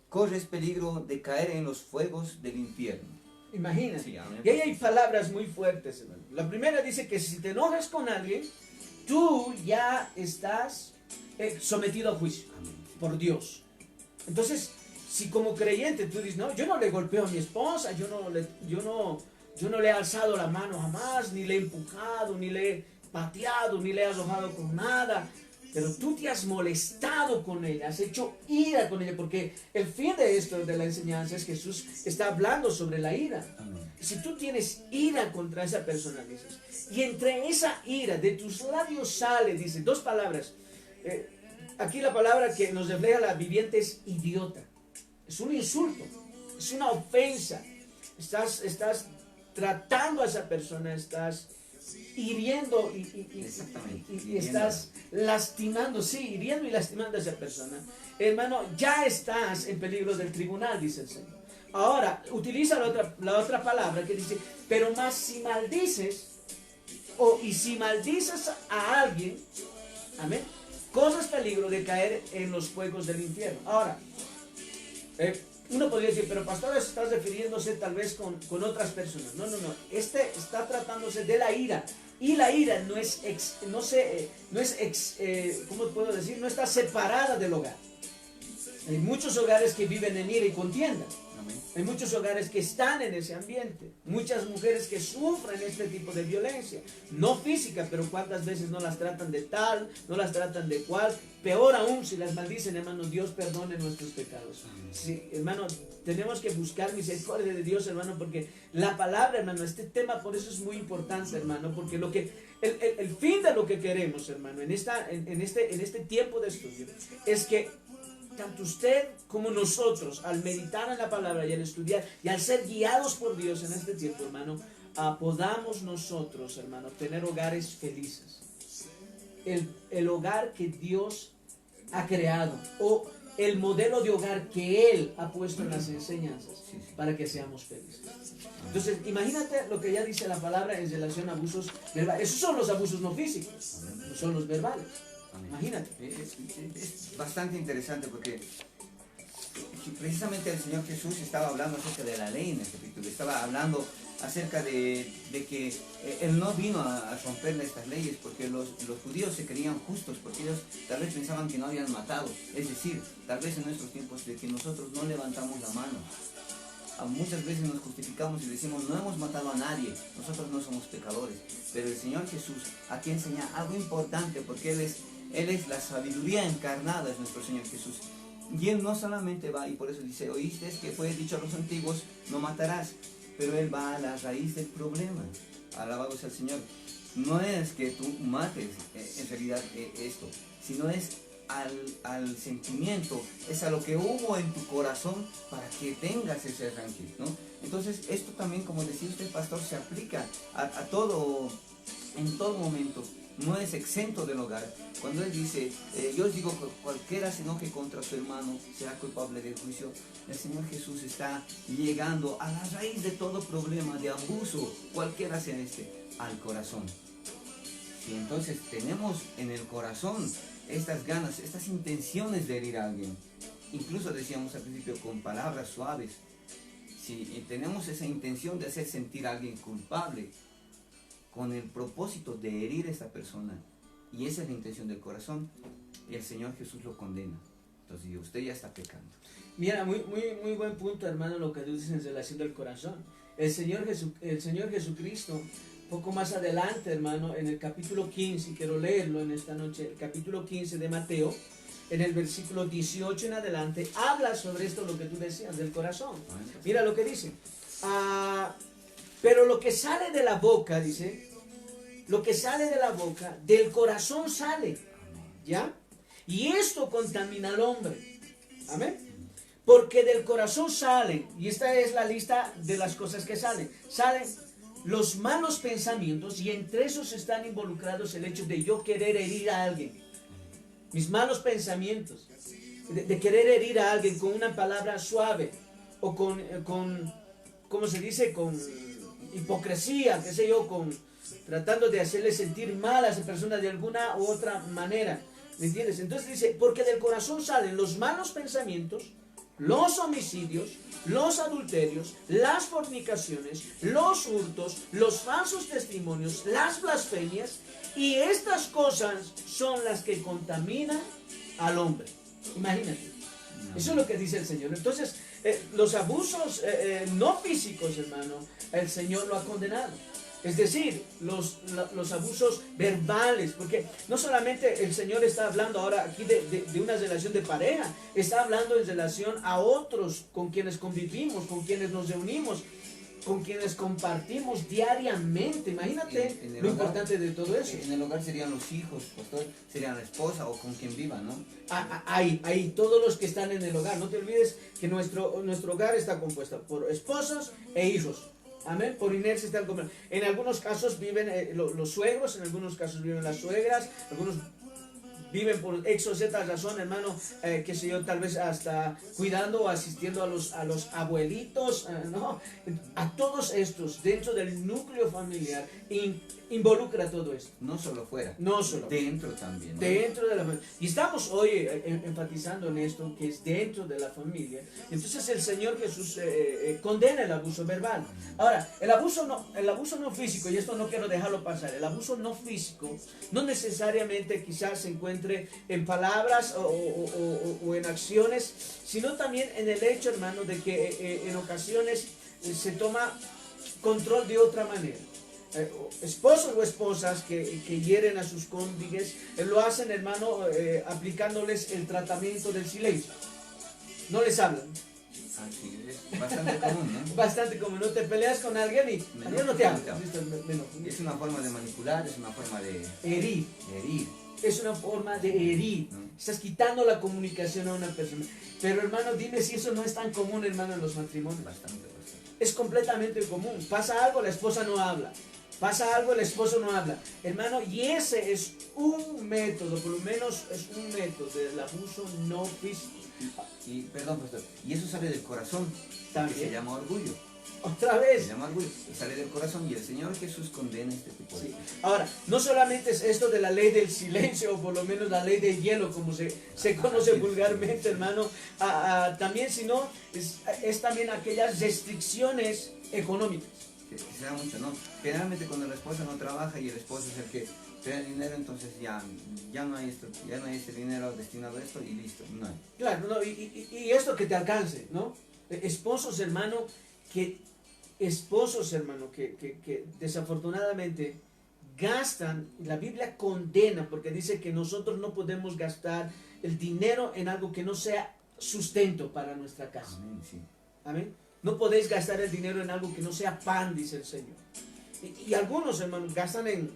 corres peligro de caer en los fuegos del infierno. Imagínate. Sí, y ahí hay palabras muy fuertes, hermano. La primera dice que si te enojas con alguien, tú ya estás sometido a juicio por Dios. Entonces, si como creyente tú dices, no, yo no le golpeo a mi esposa, yo no le he alzado la mano jamás, ni le he empujado, ni le he pateado, ni le he arrojado con nada, pero tú te has molestado con ella, has hecho ira con ella, porque el fin de esto, de la enseñanza, es que Jesús está hablando sobre la ira. Amén. Si tú tienes ira contra esa persona, dices, y entre esa ira de tus labios sale, dice, dos palabras, aquí la palabra que nos refleja la viviente es idiota, es un insulto, es una ofensa, estás tratando a esa persona, estás hiriendo y estás lastimando, sí, hiriendo y lastimando a esa persona, hermano, ya estás en peligro del tribunal, dice el Señor. Ahora, utiliza la otra palabra que dice, pero más si maldices, y si maldices a alguien, amén, corres peligro de caer en los fuegos del infierno. Ahora, uno podría decir, pero pastor, estás refiriéndose tal vez con otras personas. No. Este está tratándose de la ira. Y la ira ¿cómo puedo decir? No está separada del hogar. Hay muchos hogares que viven en ira y contienda. Hay muchos hogares que están en ese ambiente. Muchas mujeres que sufren este tipo de violencia. No física, pero cuántas veces no las tratan de tal, no las tratan de cual. Peor aún si las maldicen, hermano, Dios perdone nuestros pecados. Sí, hermano, tenemos que buscar misericordia de Dios, hermano, porque la palabra, hermano, este tema por eso es muy importante, hermano, porque el fin de lo que queremos, hermano, en este tiempo de estudio, es que tanto usted como nosotros, al meditar en la palabra y al estudiar y al ser guiados por Dios en este tiempo, hermano, podamos nosotros, hermano, tener hogares felices. El hogar que Dios ha creado, o el modelo de hogar que Él ha puesto en las enseñanzas para que seamos felices. Entonces, imagínate lo que ya dice la palabra en relación a abusos verbales. Esos son los abusos no físicos, no son los verbales. Imagínate. Es bastante interesante porque precisamente el Señor Jesús estaba hablando acerca de la ley en este capítulo. Estaba hablando acerca de que Él no vino a romper estas leyes porque los judíos se creían justos, porque ellos tal vez pensaban que no habían matado. Es decir, tal vez en nuestros tiempos de que nosotros no levantamos la mano. Muchas veces nos justificamos y decimos, no hemos matado a nadie, nosotros no somos pecadores. Pero el Señor Jesús aquí enseña algo importante, porque Él es la sabiduría encarnada, es nuestro Señor Jesús. Y Él no solamente va, y por eso dice, oíste que fue dicho a los antiguos, no matarás. Pero Él va a la raíz del problema. Alabado sea el Señor. No es que tú mates en realidad esto, sino es al sentimiento, es a lo que hubo en tu corazón para que tengas ese arranque, ¿no? Entonces esto también, como decía usted, pastor, se aplica a todo, en todo momento. No es exento del hogar. Cuando Él dice, yo os digo que cualquiera se enoje contra su hermano será culpable del juicio, el Señor Jesús está llegando a la raíz de todo problema de abuso, cualquiera sea al corazón. Si entonces tenemos en el corazón estas ganas, estas intenciones de herir a alguien, incluso decíamos al principio con palabras suaves, si tenemos esa intención de hacer sentir a alguien culpable, con el propósito de herir a esta persona, y esa es la intención del corazón, el Señor Jesús lo condena. Entonces usted ya está pecando. Mira, muy buen punto, hermano, lo que tú dices en relación del corazón. El Señor Jesucristo, poco más adelante, hermano, en el capítulo 15, quiero leerlo en esta noche, el capítulo 15 de Mateo, en el versículo 18 en adelante, habla sobre esto, lo que tú decías, del corazón. Mira lo que dice. Pero lo que sale de la boca, dice, lo que sale de la boca, del corazón sale, ¿ya? Y esto contamina al hombre. Amén. Porque del corazón salen, y esta es la lista de las cosas que salen. Salen los malos pensamientos, y entre esos están involucrados el hecho de yo querer herir a alguien. Mis malos pensamientos, de querer herir a alguien con una palabra suave, o con ¿cómo se dice? Con hipocresía, qué sé yo, tratando de hacerle sentir mal a esa persona de alguna u otra manera. ¿Me entiendes? Entonces dice, porque del corazón salen los malos pensamientos, los homicidios, los adulterios, las fornicaciones, los hurtos, los falsos testimonios, las blasfemias, y estas cosas son las que contaminan al hombre. Imagínate. Eso es lo que dice el Señor. Entonces, los abusos no físicos, hermano, el Señor lo ha condenado. Es decir, los abusos verbales, porque no solamente el Señor está hablando ahora aquí de una relación de pareja, está hablando en relación a otros con quienes convivimos, con quienes nos reunimos, con quienes compartimos diariamente. Imagínate lo importante de todo eso. En el hogar serían los hijos, pastor, serían la esposa o con quien viva, ¿no? Ahí, todos los que están en el hogar. No te olvides que nuestro hogar está compuesto por esposos e hijos. Amén, por inercia están comiendo. En algunos casos viven los suegros, en algunos casos viven las suegras, algunos viven por X o Z razón, hermano, qué sé yo, tal vez hasta cuidando o asistiendo a los abuelitos, ¿no? A todos estos, dentro del núcleo familiar, involucra todo esto. No solo fuera, No solo. dentro también, ¿no? Dentro de la familia. Y estamos hoy enfatizando en esto, que es dentro de la familia. Entonces el Señor Jesús condena el abuso verbal. Ahora, el abuso no físico, y esto no quiero dejarlo pasar, el abuso no físico no necesariamente quizás se encuentre en palabras o en acciones, sino también en el hecho, hermano, de que en ocasiones se toma control de otra manera. Esposos o esposas que hieren a sus cónyuges lo hacen, hermano, aplicándoles el tratamiento del silencio. No les hablan. Así es, bastante común, ¿no? Bastante común. No te peleas con alguien y yo no te hablo. Es una forma de manipular, es una forma de herir. Es una forma de herir. Estás quitando la comunicación a una persona. Pero, hermano, dime si eso no es tan común, hermano, en los matrimonios. Bastante. Es completamente común. Pasa algo, la esposa no habla. Pasa algo, el esposo no habla. Hermano, y ese es un método, por lo menos es un método del abuso no físico. Y perdón, pastor, y eso sale del corazón, ¿También? que se llama orgullo. Otra vez. Se llama orgullo, y sale del corazón, y el Señor Jesús condena este tipo de cosas. Ahora, no solamente es esto de la ley del silencio, o por lo menos la ley del hielo, como se conoce vulgarmente, hermano, también, sino es también aquellas restricciones económicas. Que se da mucho, ¿no? Generalmente cuando la esposa no trabaja y el esposo es el que te da el dinero, entonces ya no hay este dinero destinado a esto y listo, no hay. Claro, no, y esto que te alcance, ¿no? Esposos, hermano, que desafortunadamente gastan, la Biblia condena, porque dice que nosotros no podemos gastar el dinero en algo que no sea sustento para nuestra casa. Amén, sí. Amén. No podéis gastar el dinero en algo que no sea pan, dice el Señor. Y algunos, hermanos, gastan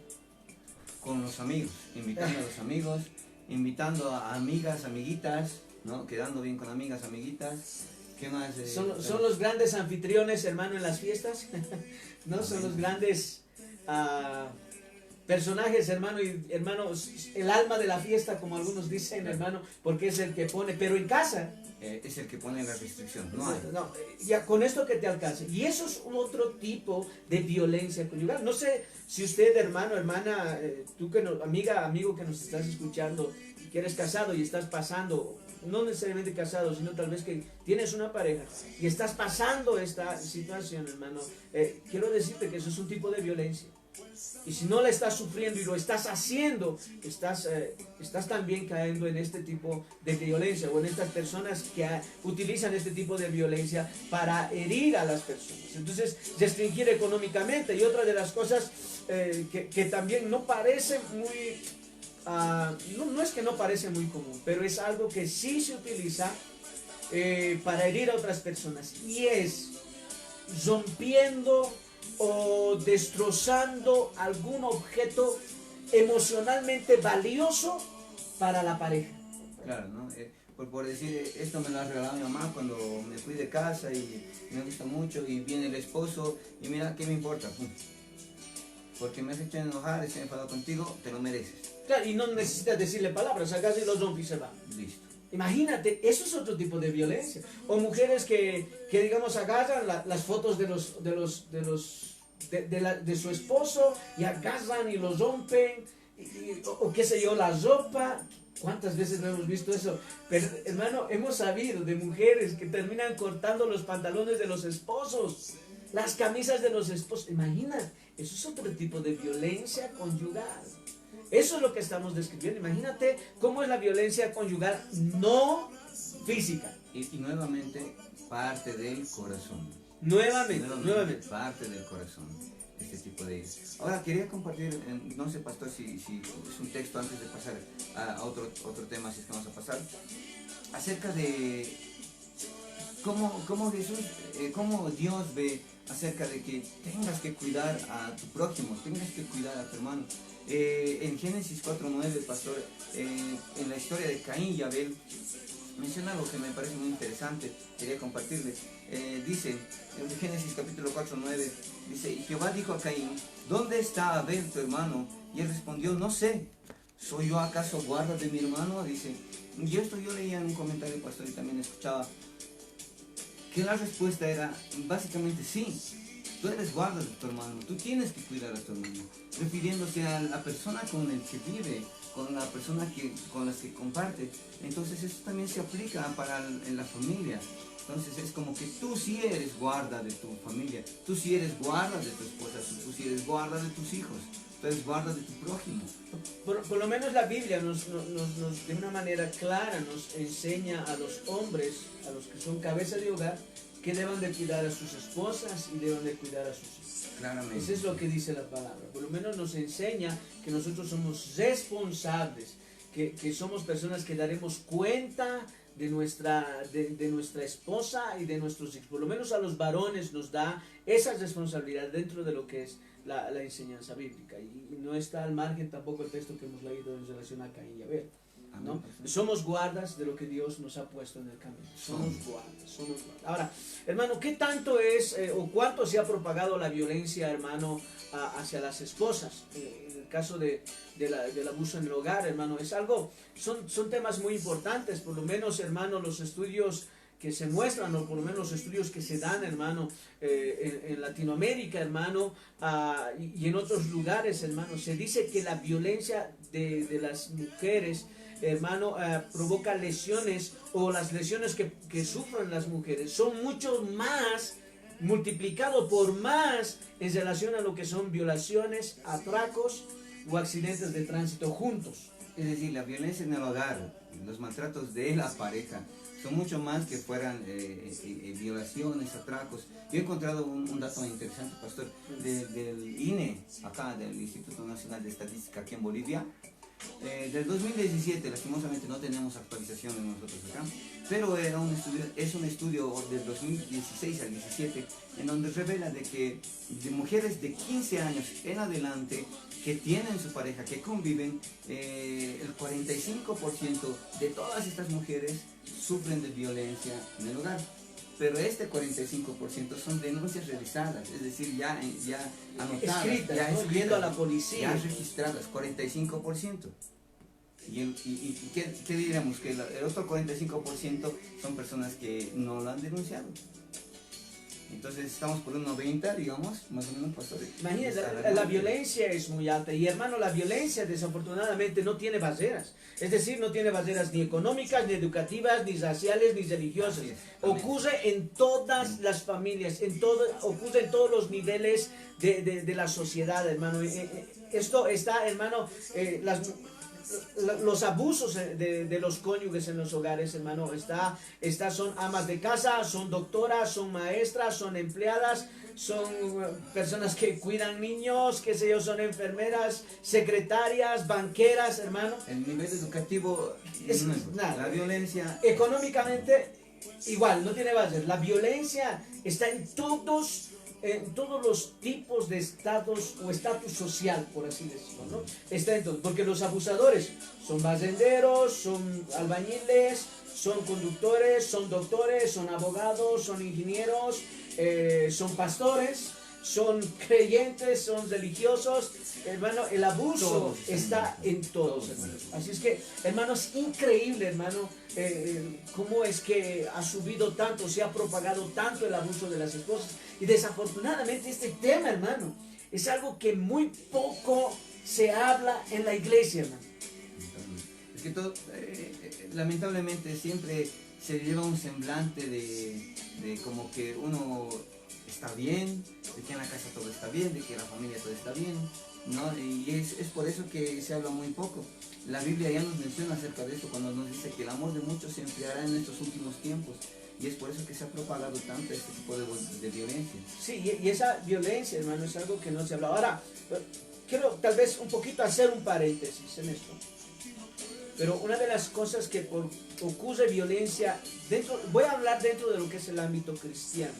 con los amigos, invitando a los amigos, invitando a amigas, amiguitas, ¿no? Quedando bien con amigas, amiguitas. ¿Qué más? Son los grandes anfitriones, hermano, en las fiestas. ¿No? Son los grandes personajes, hermano, el alma de la fiesta, como algunos dicen, hermano, porque es el que pone, pero en casa es el que pone la restricción, no, ya con esto que te alcance. Y eso es otro tipo de violencia conyugal. No sé si usted, hermano, hermana, tú que amigo que nos estás escuchando, que eres casado y estás pasando, no necesariamente casado, sino tal vez que tienes una pareja y estás pasando esta situación, hermano, quiero decirte que eso es un tipo de violencia. Y si no la estás sufriendo y lo estás haciendo, estás también cayendo en este tipo de violencia o en estas personas que utilizan este tipo de violencia para herir a las personas. Entonces, restringir económicamente. Y otra de las cosas que también no parece muy... no es que no parece muy común, pero es algo que sí se utiliza para herir a otras personas. Y es rompiendo o destrozando algún objeto emocionalmente valioso para la pareja. Claro, ¿no? Por decir, esto me lo ha regalado mi mamá cuando me fui de casa y me gusta mucho y viene el esposo y mira, ¿qué me importa? Porque me has hecho enojar, estoy enfadado contigo, te lo mereces. Claro, y no necesitas decirle palabras, acá y los rompe y se va. Listo. Imagínate, eso es otro tipo de violencia. O mujeres que digamos, agarran las fotos de su esposo y agarran y los rompen, o qué sé yo, la ropa. ¿Cuántas veces no hemos visto eso? Pero, hermano, hemos sabido de mujeres que terminan cortando los pantalones de los esposos, las camisas de los esposos. Imagina, eso es otro tipo de violencia conyugal. Eso es lo que estamos describiendo. Imagínate cómo es la violencia conyugal no física. Y nuevamente parte del corazón. Nuevamente. Parte del corazón. Este tipo de... Ahora quería compartir, no sé, pastor, si es un texto antes de pasar a otro tema, si es que vamos a pasar, acerca de cómo Jesús, cómo Dios ve acerca de que tengas que cuidar a tu prójimo, tengas que cuidar a tu hermano. En Génesis 4:9, pastor, en la historia de Caín y Abel, menciona algo que me parece muy interesante, quería compartirle. Dice, en Génesis capítulo 4, 9, dice, y Jehová dijo a Caín, ¿dónde está Abel tu hermano? Y él respondió, no sé, ¿soy yo acaso guarda de mi hermano? Dice, y esto yo leía en un comentario, pastor, y también escuchaba, que la respuesta era, básicamente sí, tú eres guarda de tu hermano, tú tienes que cuidar a tu hermano, refiriéndose a la persona con el que vive, con la persona con las que comparte. Entonces eso también se aplica en la familia. Entonces es como que tú sí eres guarda de tu familia, tú sí eres guarda de tu esposa, tú sí eres guarda de tus hijos, tú eres guarda de tu prójimo. Por lo menos la Biblia de una manera clara nos enseña a los hombres, a los que son cabeza de hogar, que deben de cuidar a sus esposas y deben de cuidar a sus hijos. Claramente. Eso es lo que dice la palabra. Por lo menos nos enseña que nosotros somos responsables, que somos personas que daremos cuenta de nuestra esposa y de nuestros hijos. Por lo menos a los varones nos da esa responsabilidad dentro de lo que es la enseñanza bíblica. Y no está al margen tampoco el texto que hemos leído en relación a Caín y Abel, ¿no? Somos guardas de lo que Dios nos ha puesto en el camino. Somos guardas. Ahora, hermano, ¿qué tanto es o cuánto se ha propagado la violencia, hermano, hacia las esposas? En el caso del abuso en el hogar, hermano, es algo, son temas muy importantes. Por lo menos, hermano, los estudios que se muestran, o por lo menos los estudios que se dan, hermano, en Latinoamérica, hermano, y en otros lugares, hermano, se dice que la violencia de las mujeres, hermano, provoca lesiones, o las lesiones que sufren las mujeres son mucho más, multiplicado por más, en relación a lo que son violaciones, atracos o accidentes de tránsito juntos. Es decir, la violencia en el hogar, los maltratos de la pareja, son mucho más que fueran violaciones, atracos. Yo he encontrado un dato interesante, pastor, del INE, acá, del Instituto Nacional de Estadística aquí en Bolivia. Del 2017, lastimosamente no tenemos actualizaciones nosotros acá, pero es un estudio del 2016 al 17, en donde revela de que de mujeres de 15 años en adelante que tienen su pareja, que conviven, el 45% de todas estas mujeres sufren de violencia en el hogar. Pero este 45% son denuncias realizadas, es decir, ya anotadas, escritas, ya ¿no? escritas, Yendo a la policía. ya registradas, 45%. ¿Y qué diríamos? Que el otro 45% son personas que no lo han denunciado. Entonces estamos por un 90, digamos, más o menos, pastor. Imagínense, la violencia es muy alta. Y hermano, la violencia desafortunadamente no tiene barreras. Es decir, no tiene barreras ni económicas, ni educativas, ni raciales, ni religiosas. Ocurre en todas las familias, ocurre en todos los niveles de la sociedad, hermano. Esto está, hermano, los abusos de los cónyuges en los hogares, hermano, son amas de casa, son doctoras, son maestras, son empleadas, son personas que cuidan niños, qué sé yo, son enfermeras, secretarias, banqueras, hermano. El nivel educativo nada. La violencia Económicamente igual, no tiene bases. La violencia está en todos los tipos de estatus o estatus social, por así decirlo, ¿no? Está en todo, porque los abusadores son barrenderos, son albañiles, son conductores, son doctores, son abogados, son ingenieros, son pastores, son creyentes, son religiosos, hermano. El abuso está en todos, hermanos. Así es que, hermano, es increíble, hermano, cómo es que ha subido tanto, se ha propagado tanto el abuso de las esposas. Y desafortunadamente este tema, hermano, es algo que muy poco se habla en la iglesia, hermano. Es que lamentablemente siempre se lleva un semblante de como que uno está bien, de que en la casa todo está bien, de que en la familia todo está bien, ¿no? Y es por eso que se habla muy poco. La Biblia ya nos menciona acerca de esto cuando nos dice que el amor de muchos se enfriará en estos últimos tiempos. Y es por eso que se ha propagado tanto este tipo de violencia. Sí, y esa violencia, hermano, es algo que no se habla. Ahora, quiero tal vez un poquito hacer un paréntesis en esto. Pero una de las cosas que ocurre violencia, voy a hablar dentro de lo que es el ámbito cristiano.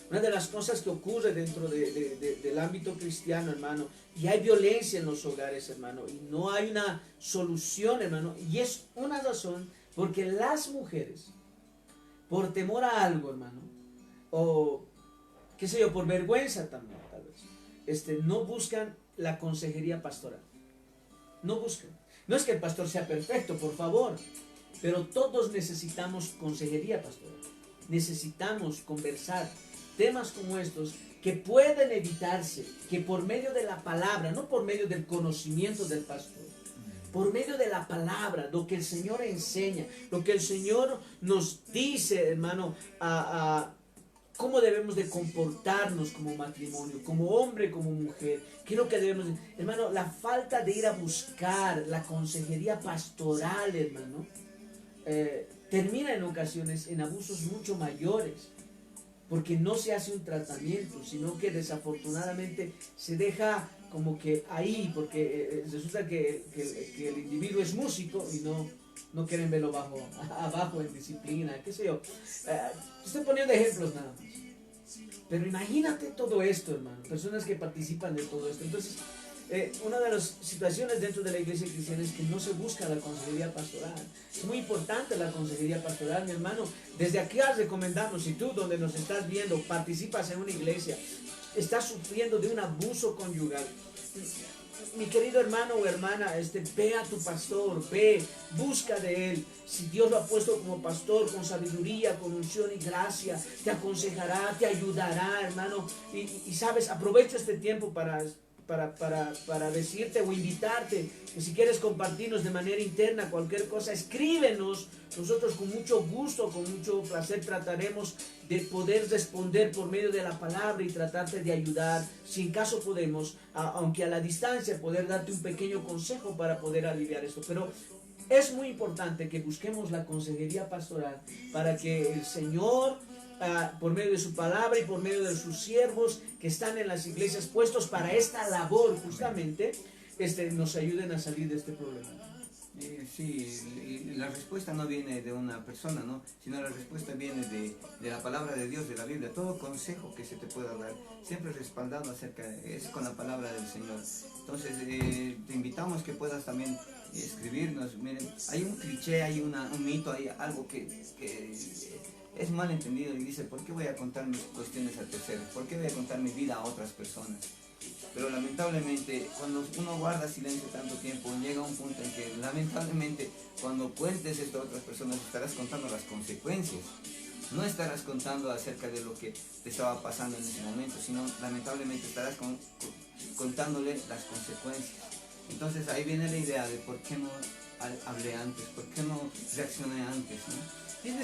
Una de las cosas que ocurre dentro del ámbito cristiano, hermano, y hay violencia en los hogares, hermano, y no hay una solución, hermano, y es una razón Porque las mujeres, por temor a algo, hermano, o qué sé yo, por vergüenza también, tal vez, no buscan la consejería pastoral. No buscan. No es que el pastor sea perfecto, por favor, pero todos necesitamos consejería pastoral. Necesitamos conversar temas como estos que pueden evitarse, que por medio de la palabra, no por medio del conocimiento del pastor, por medio de la palabra, lo que el Señor enseña, lo que el Señor nos dice, hermano, cómo debemos de comportarnos como matrimonio, como hombre, como mujer, qué es lo que debemos de... Hermano, la falta de ir a buscar la consejería pastoral, hermano, termina en ocasiones en abusos mucho mayores, porque no se hace un tratamiento, sino que desafortunadamente se deja como que ahí, porque resulta que el individuo es músico y no quieren verlo abajo en disciplina, qué sé yo. Estoy poniendo ejemplos nada más. Pero imagínate todo esto, hermano, personas que participan de todo esto. Entonces, una de las situaciones dentro de la iglesia cristiana es que no se busca la consejería pastoral. Es muy importante la consejería pastoral, mi hermano. Desde aquí recomendamos, si tú donde nos estás viendo participas en una iglesia, estás sufriendo de un abuso conyugal, mi querido hermano o hermana, ve a tu pastor, busca de él. Si Dios lo ha puesto como pastor, con sabiduría, con unción y gracia, te aconsejará, te ayudará, hermano. Y sabes, aprovecha este tiempo para decirte o invitarte que si quieres compartirnos de manera interna cualquier cosa, escríbenos. Nosotros con mucho gusto, con mucho placer trataremos de poder responder por medio de la palabra y tratarte de ayudar, si en caso podemos, aunque a la distancia, poder darte un pequeño consejo para poder aliviar esto. Pero es muy importante que busquemos la consejería pastoral para que el Señor, por medio de su palabra y por medio de sus siervos que están en las iglesias puestos para esta labor justamente, nos ayuden a salir de este problema. Sí, y la respuesta no viene de una persona, ¿no? Sino la respuesta viene de la palabra de Dios, de la Biblia. Todo consejo que se te pueda dar, siempre respaldado es con la palabra del Señor. Entonces, te invitamos que puedas también escribirnos. Miren, hay un cliché, hay un mito, hay algo que es mal entendido y dice, ¿por qué voy a contar mis cuestiones a terceros? ¿Por qué voy a contar mi vida a otras personas? Pero lamentablemente, cuando uno guarda silencio tanto tiempo, llega un punto en que lamentablemente cuando cuentes esto a otras personas estarás contando las consecuencias. No estarás contando acerca de lo que te estaba pasando en ese momento, sino lamentablemente estarás contándole las consecuencias. Entonces ahí viene la idea de por qué no hablé antes, por qué no reaccioné antes, ¿no? Y es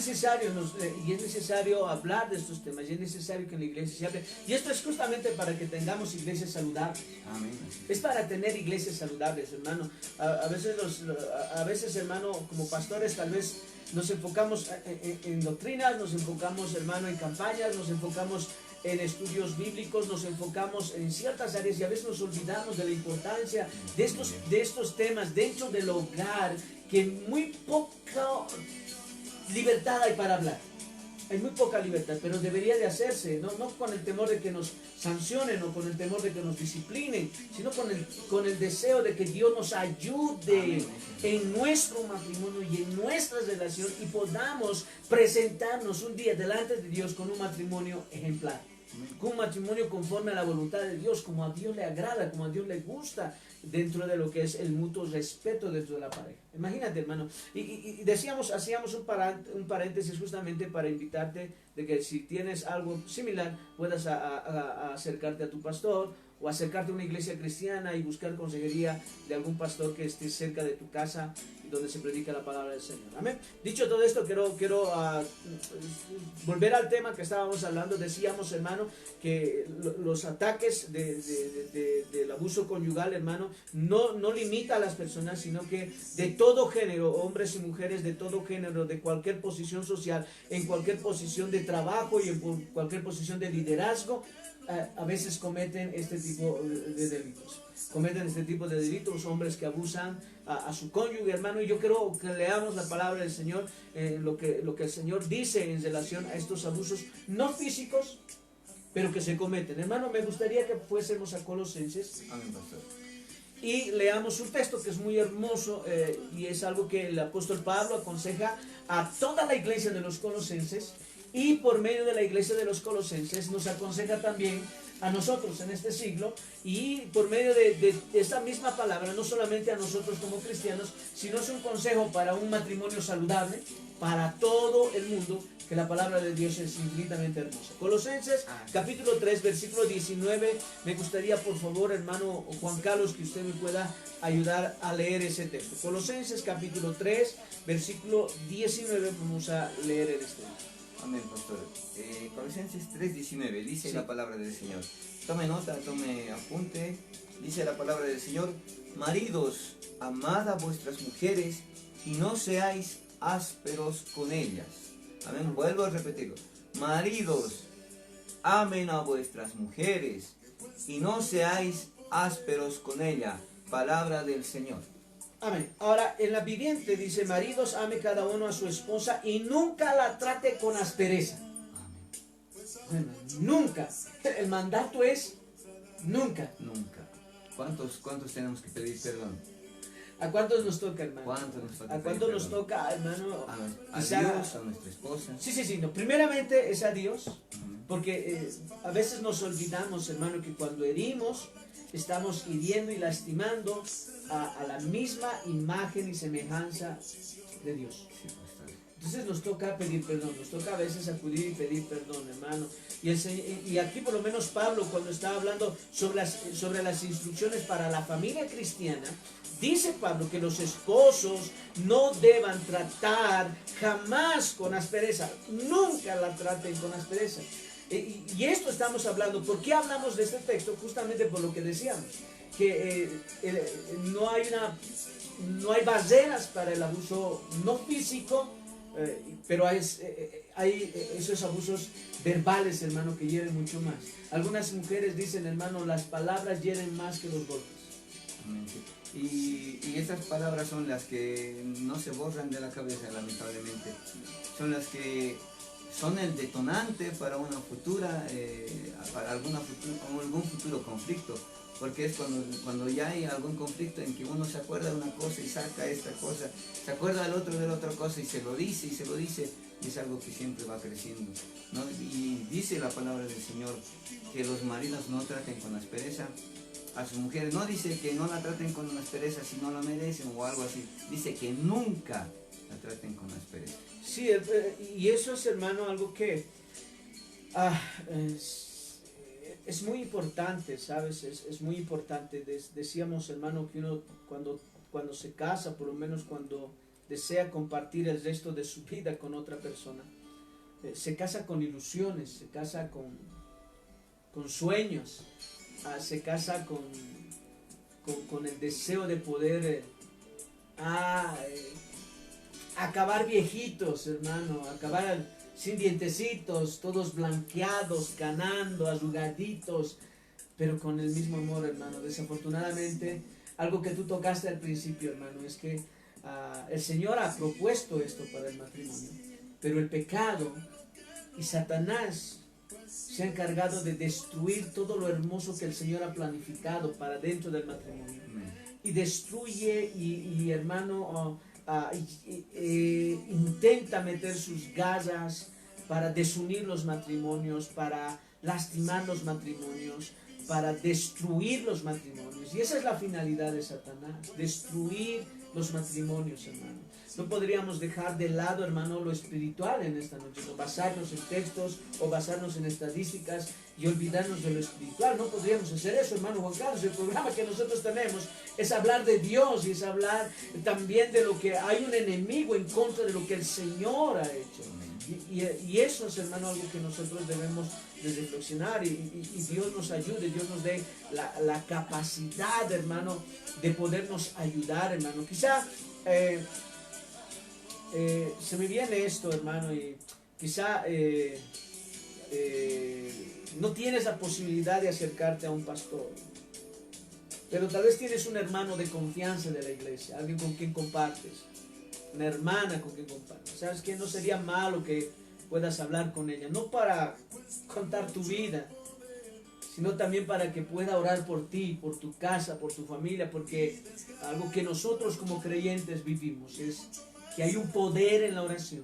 necesario hablar de estos temas, y es necesario que en la iglesia se hable. Y esto es justamente para que tengamos iglesias saludables. Amén. Es para tener iglesias saludables, hermano. A veces, hermano, como pastores tal vez nos enfocamos en doctrinas, nos enfocamos, hermano, en campañas, nos enfocamos en estudios bíblicos, nos enfocamos en ciertas áreas y a veces nos olvidamos de la importancia de estos temas dentro del hogar, que muy poca libertad hay para hablar. Hay muy poca libertad, pero debería de hacerse, no con el temor de que nos sancionen o con el temor de que nos disciplinen, sino con el deseo de que Dios nos ayude. Amén. En nuestro matrimonio y en nuestra relación, y podamos presentarnos un día delante de Dios con un matrimonio ejemplar. Con un matrimonio conforme a la voluntad de Dios, como a Dios le agrada, como a Dios le gusta, dentro de lo que es el mutuo respeto dentro de la pareja. Imagínate, hermano, y hacíamos un paréntesis justamente para invitarte de que si tienes algo similar, puedas acercarte a tu pastor o acercarte a una iglesia cristiana y buscar consejería de algún pastor que esté cerca de tu casa, donde se predica la palabra del Señor. Amén. Dicho todo esto, quiero volver al tema que estábamos hablando. Decíamos, hermano, que los ataques del abuso conyugal, hermano, no limita a las personas, sino que de todo género, hombres y mujeres de todo género, de cualquier posición social, en cualquier posición de trabajo y en cualquier posición de liderazgo, a veces cometen este tipo de delitos. Cometen este tipo de delitos, hombres que abusan a su cónyuge, hermano. Y yo quiero que leamos la palabra del Señor, lo que el Señor dice en relación a estos abusos, no físicos, pero que se cometen. Hermano, me gustaría que fuésemos a Colosenses. Amén, pastor. y leamos un texto que es muy hermoso y es algo que el apóstol Pablo aconseja a toda la iglesia de los colosenses, y por medio de la iglesia de los colosenses nos aconseja también a nosotros en este siglo, y por medio de esta misma palabra, no solamente a nosotros como cristianos, sino es un consejo para un matrimonio saludable, para todo el mundo, que la palabra de Dios es infinitamente hermosa. Colosenses capítulo 3, versículo 19, me gustaría por favor, hermano Juan Carlos, que usted me pueda ayudar a leer ese texto. Colosenses capítulo 3, versículo 19, vamos a leer en este momento. Amén, pastor. Colosenses 3:19 dice, sí, la palabra del Señor. Tome nota, tome apunte. Dice la palabra del Señor: maridos, amad a vuestras mujeres y no seáis ásperos con ellas. Amén. Vuelvo a repetirlo. Maridos, amen a vuestras mujeres y no seáis ásperos con ellas. Palabra del Señor. Amén. Ahora, en la viviente dice: maridos, ame cada uno a su esposa y nunca la trate con aspereza. Amén. Nunca. El mandato es nunca. Nunca. ¿Cuántos tenemos que pedir perdón? ¿A cuántos nos toca, hermano? ¿Cuántos nos toca? ¿A cuántos nos toca, hermano? A Dios, a nuestra esposa. Sí. No, primeramente es a Dios, porque a veces nos olvidamos, hermano, que cuando herimos, estamos hiriendo y lastimando a la misma imagen y semejanza de Dios. Entonces nos toca pedir perdón, nos toca a veces acudir y pedir perdón, hermano. Y aquí por lo menos Pablo, cuando está hablando sobre las instrucciones para la familia cristiana, dice Pablo que los esposos no deban tratar jamás con aspereza, nunca la traten con aspereza. Y esto estamos hablando. ¿Por qué hablamos de este texto? Justamente por lo que decíamos, que no hay barreras para el abuso no físico, pero hay esos abusos verbales, hermano, que hieren mucho más. Algunas mujeres dicen, hermano, las palabras hieren más que los golpes. Y esas palabras son las que no se borran de la cabeza, lamentablemente. Son las que son el detonante para una futura, para algún futuro conflicto. Porque es cuando ya hay algún conflicto en que uno se acuerda de una cosa y saca esta cosa, se acuerda del otro de la otra cosa y se lo dice, y es algo que siempre va creciendo, ¿no? Y dice la palabra del Señor que los maridos no traten con aspereza a sus mujeres. No dice que no la traten con aspereza si no la merecen o algo así. Dice que nunca la traten con aspereza. Sí, y eso es, hermano, algo que es muy importante, ¿sabes? Es muy importante. Decíamos, hermano, que uno cuando se casa, por lo menos cuando desea compartir el resto de su vida con otra persona, se casa con ilusiones, se casa con sueños, se casa con el deseo de poder acabar viejitos, hermano, acabar sin dientecitos, todos blanqueados, ganando, arrugaditos, pero con el mismo amor, hermano. Desafortunadamente, algo que tú tocaste al principio, hermano, es que el Señor ha propuesto esto para el matrimonio, pero el pecado y Satanás se ha encargado de destruir todo lo hermoso que el Señor ha planificado para dentro del matrimonio. Y destruye y hermano, intenta meter sus garras para desunir los matrimonios, para lastimar los matrimonios, para destruir los matrimonios. Y esa es la finalidad de Satanás, destruir los matrimonios, hermano. No podríamos dejar de lado, hermano, lo espiritual en esta noche, no basarnos en textos o basarnos en estadísticas y olvidarnos de lo espiritual. No podríamos hacer eso, hermano Juan Carlos. El programa que nosotros tenemos es hablar de Dios y es hablar también de lo que hay un enemigo en contra de lo que el Señor ha hecho. Y eso es, hermano, algo que nosotros debemos de reflexionar y Dios nos ayude, Dios nos dé la capacidad, hermano, de podernos ayudar, hermano. Quizá se me viene esto, hermano, y quizá no tienes la posibilidad de acercarte a un pastor, pero tal vez tienes un hermano de confianza de la iglesia, alguien con quien compartes, una hermana con quien compartes. ¿Sabes qué? No sería malo que puedas hablar con ella, no para contar tu vida, sino también para que pueda orar por ti, por tu casa, por tu familia, porque algo que nosotros como creyentes vivimos es que hay un poder en la oración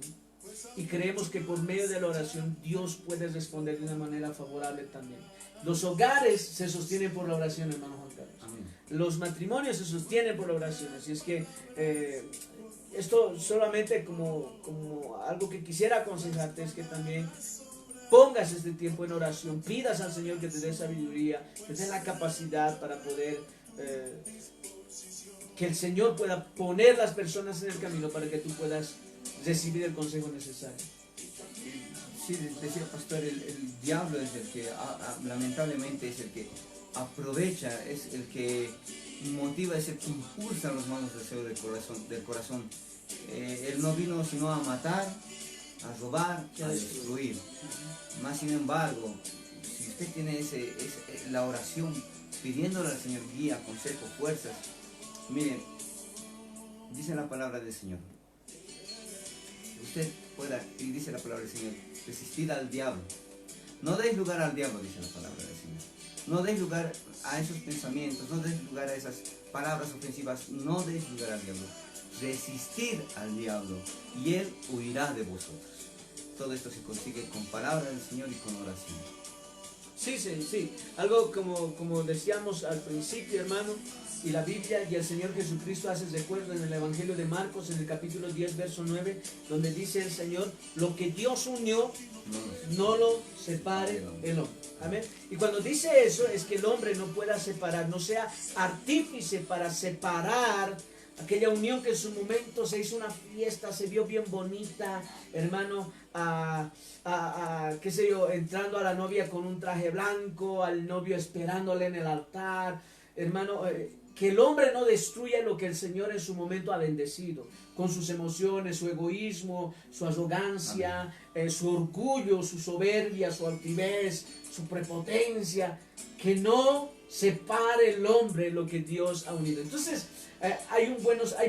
y creemos que por medio de la oración Dios puede responder de una manera favorable también. Los hogares se sostienen por la oración, hermano Juan Carlos. Amén. Los matrimonios se sostienen por la oración. Así es que esto solamente como algo que quisiera aconsejarte es que también pongas este tiempo en oración, pidas al Señor que te dé sabiduría, que te dé la capacidad para poder, que el Señor pueda poner las personas en el camino para que tú puedas recibir el consejo necesario. Sí, decía el pastor, el diablo es el que lamentablemente es el que aprovecha, es el que motiva, es el que impulsa los malos deseos del corazón. Él no vino sino a matar, a robar, a destruir. Más sin embargo, si usted tiene la oración, pidiéndole al Señor guía, consejo, fuerzas, miren, dice la palabra del Señor. Usted pueda, y dice la palabra del Señor, resistir al diablo. No deis lugar al diablo, dice la palabra del Señor. No deis lugar a esos pensamientos, no deis lugar a esas palabras ofensivas, no deis lugar al diablo. Resistir al diablo y él huirá de vosotros. Todo esto se consigue con palabra del Señor y con oración. Sí. Algo como decíamos al principio, hermano, y la Biblia y el Señor Jesucristo hace recuerdo en el Evangelio de Marcos, en el capítulo 10, verso 9, donde dice el Señor, lo que Dios unió, no lo separe el hombre. Amén. Y cuando dice eso, es que el hombre no pueda separar, no sea artífice para separar aquella unión que en su momento se hizo una fiesta, se vio bien bonita, hermano, qué sé yo, entrando a la novia con un traje blanco, al novio esperándole en el altar, hermano, que el hombre no destruya lo que el Señor en su momento ha bendecido, con sus emociones, su egoísmo, su arrogancia, su orgullo, su soberbia, su altivez, su prepotencia, que no separe el hombre lo que Dios ha unido. Entonces, hay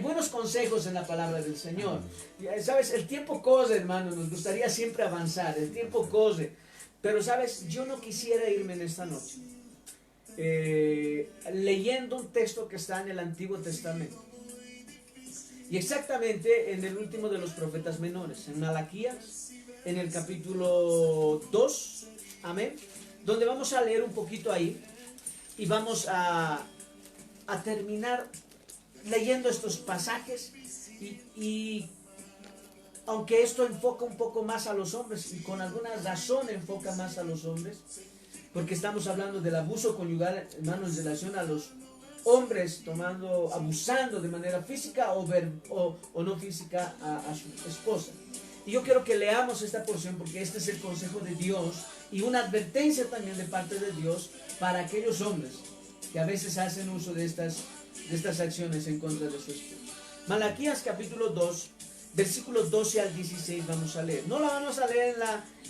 buenos consejos en la palabra del Señor. Sabes, el tiempo corre, hermano, nos gustaría siempre avanzar, el tiempo corre, pero sabes, yo no quisiera irme en esta noche leyendo un texto que está en el Antiguo Testamento, y exactamente en el último de los profetas menores, en Malaquías, en el capítulo 2, amén, donde vamos a leer un poquito ahí, y vamos a terminar leyendo estos pasajes, y aunque esto enfoca un poco más a los hombres, y con alguna razón enfoca más a los hombres, porque estamos hablando del abuso conyugal, hermanos, en relación a los hombres abusando de manera física o no física a su esposa. Y yo quiero que leamos esta porción porque este es el consejo de Dios y una advertencia también de parte de Dios para aquellos hombres que a veces hacen uso de estas acciones en contra de su esposa. Malaquías capítulo 2, versículos 12 al 16 vamos a leer. No la vamos a leer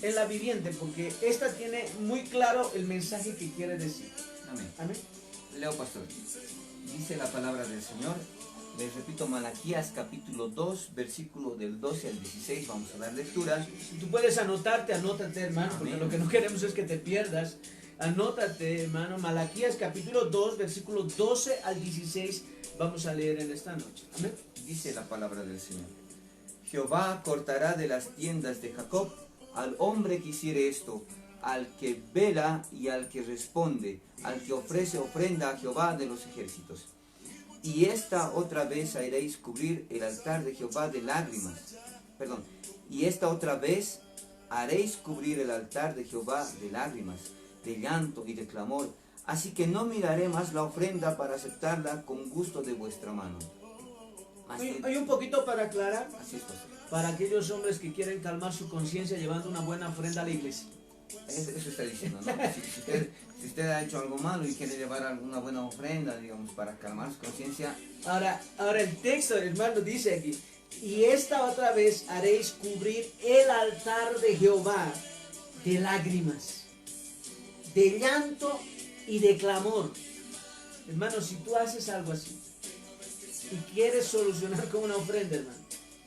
en la viviente porque esta tiene muy claro el mensaje que quiere decir. Amén. Amén. Leo, pastor. Dice la palabra del Señor. Les repito, Malaquías capítulo 2, versículo del 12 al 16. Vamos a dar lectura. Si tú puedes anótate, hermano, porque Amén. lo que no queremos es que te pierdas. Anótate, hermano, Malaquías capítulo 2, versículo 12 al 16. Vamos a leer en esta noche. Amén. Dice la palabra del Señor. Jehová cortará de las tiendas de Jacob al hombre que hiciere esto, al que vela y al que responde, al que ofrece ofrenda a Jehová de los ejércitos. Y esta otra vez haréis cubrir el altar de Jehová de lágrimas. Y esta otra vez haréis cubrir el altar de Jehová de lágrimas, de llanto y de clamor. Así que no miraré más la ofrenda para aceptarla con gusto de vuestra mano. Hay un poquito para aclarar. Así es, pastor. Para aquellos hombres que quieren calmar su conciencia llevando una buena ofrenda a la iglesia. Eso está diciendo, ¿no? Si usted ha hecho algo malo y quiere llevar alguna buena ofrenda, digamos, para calmar su conciencia. Ahora el texto, hermano, dice aquí, y esta otra vez haréis cubrir el altar de Jehová de lágrimas, de llanto y de clamor. Hermano, si tú haces algo así y quieres solucionar con una ofrenda, hermano,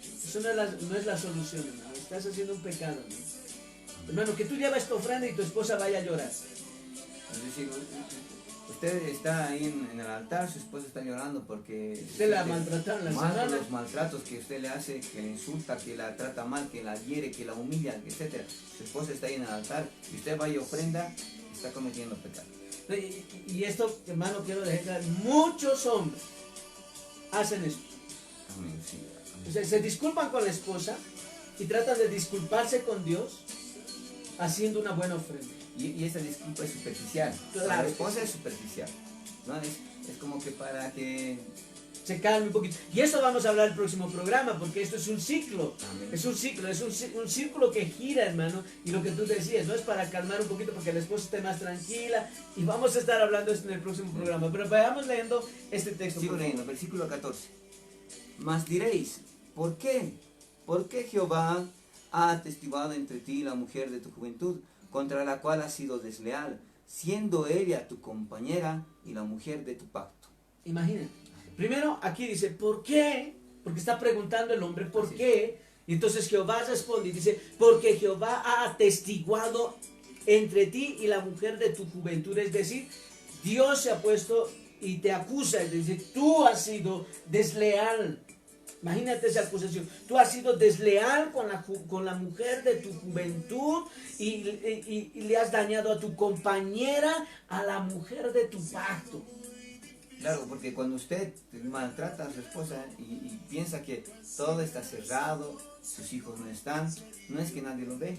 eso no es la solución, hermano. Estás haciendo un pecado, hermano. Hermano, que tú llevas tu ofrenda y tu esposa vaya a llorar. Es decir, usted está ahí en el altar, su esposa está llorando porque Usted la maltrataron la semana. los maltratos que usted le hace, que le insulta, que la trata mal, que la hiere, que la humilla, etc. Su esposa está ahí en el altar y usted va y ofrenda, está cometiendo pecado. Y esto, hermano, quiero dejar claro, muchos hombres hacen esto. Amén, sí. O sea, se disculpan con la esposa y tratan de disculparse con Dios haciendo una buena ofrenda. Y esa disculpa es superficial. Claro. La esposa es superficial, ¿no? Es como que para que... Se calme un poquito. Y eso vamos a hablar en el próximo programa, porque esto es un ciclo. Amén. Es un ciclo, es un círculo que gira, hermano. Y lo que tú decías, no es para calmar un poquito, porque la esposa esté más tranquila. Y vamos a estar hablando de esto en el próximo programa. Pero vayamos leyendo este texto. Sigo leyendo, versículo 14. Mas diréis, ¿por qué? ¿Por qué Jehová ha atestiguado entre ti la mujer de tu juventud, contra la cual has sido desleal, siendo ella tu compañera y la mujer de tu pacto? Imagínate. Primero aquí dice, ¿por qué? Porque está preguntando el hombre, ¿por Así qué? Y entonces Jehová responde y dice, porque Jehová ha atestiguado entre ti y la mujer de tu juventud. Es decir, Dios se ha puesto y te acusa. Es decir, tú has sido desleal. Imagínate esa acusación. Tú has sido desleal con la mujer de tu juventud y le has dañado a tu compañera, a la mujer de tu pacto. Claro, porque cuando usted maltrata a su esposa y piensa que todo está cerrado, sus hijos no están, no es que nadie lo ve,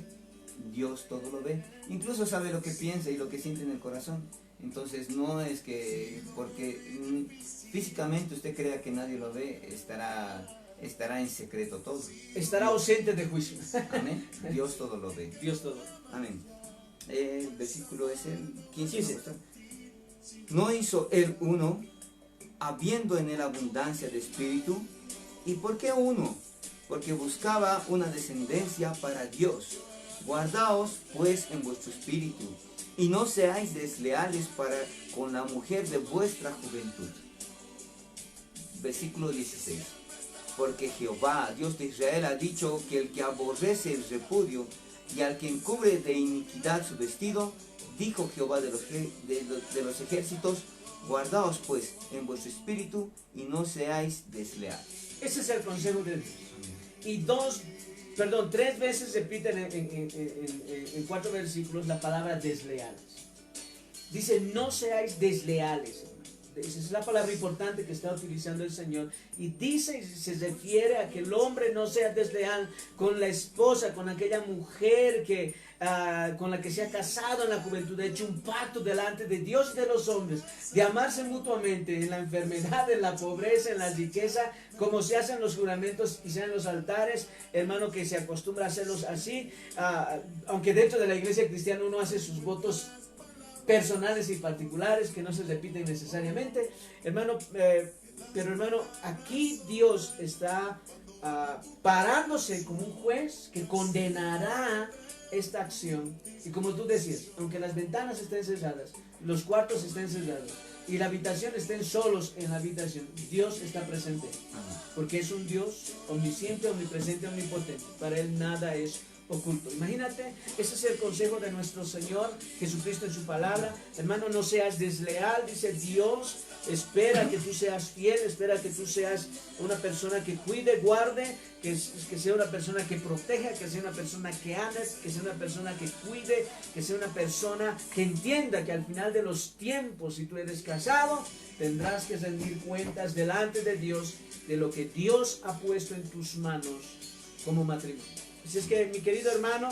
Dios todo lo ve, incluso sabe lo que piensa y lo que siente en el corazón. Entonces no es que porque físicamente usted crea que nadie lo ve, estará en secreto todo. Estará ausente de juicio. Amén. Dios todo lo ve. Dios todo. Amén. El versículo es el 15. 15. No hizo él uno, habiendo en él abundancia de espíritu. ¿Y por qué uno? Porque buscaba una descendencia para Dios. Guardaos pues en vuestro espíritu, y no seáis desleales con la mujer de vuestra juventud. Versículo 16. Porque Jehová, Dios de Israel, ha dicho que el que aborrece el repudio y al que encubre de iniquidad su vestido, dijo Jehová de los ejércitos, guardaos pues en vuestro espíritu y no seáis desleales. Ese es el consejo de Dios. Y tres veces repiten en 4 versículos la palabra desleales. Dice, no seáis desleales. Esa es la palabra importante que está utilizando el Señor. Y dice, se refiere a que el hombre no sea desleal con la esposa, con aquella mujer con la que se ha casado en la juventud, ha hecho un pacto delante de Dios y de los hombres, de amarse mutuamente en la enfermedad, en la pobreza, en la riqueza, como se hacen los juramentos y se hacen los altares, hermano, que se acostumbra a hacerlos así, aunque dentro de la iglesia cristiana uno hace sus votos personales y particulares que no se repiten necesariamente, hermano, pero hermano, aquí Dios está parándose como un juez que condenará esta acción. Y como tú decías, aunque las ventanas estén cerradas, los cuartos estén cerrados y la habitación estén solos en la habitación, Dios está presente, porque es un Dios omnisciente, omnipresente, omnipotente. Para Él nada es oculto. Imagínate, ese es el consejo de nuestro Señor Jesucristo en su palabra. Hermano, no seas desleal, dice Dios. Espera que tú seas fiel, espera que tú seas una persona que cuide, guarde, que sea una persona que proteja, que sea una persona que ame, que sea una persona que cuide, que sea una persona que entienda que al final de los tiempos, si tú eres casado, tendrás que rendir cuentas delante de Dios de lo que Dios ha puesto en tus manos como matrimonio. Así es que, mi querido hermano,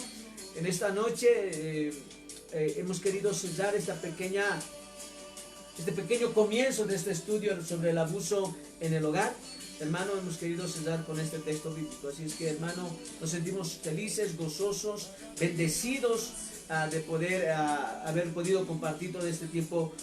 en esta noche hemos querido cerrar este pequeño comienzo de este estudio sobre el abuso en el hogar. Hermano, hemos querido cerrar con este texto bíblico. Así es que, hermano, nos sentimos felices, gozosos, bendecidos de poder haber podido compartir todo este tiempo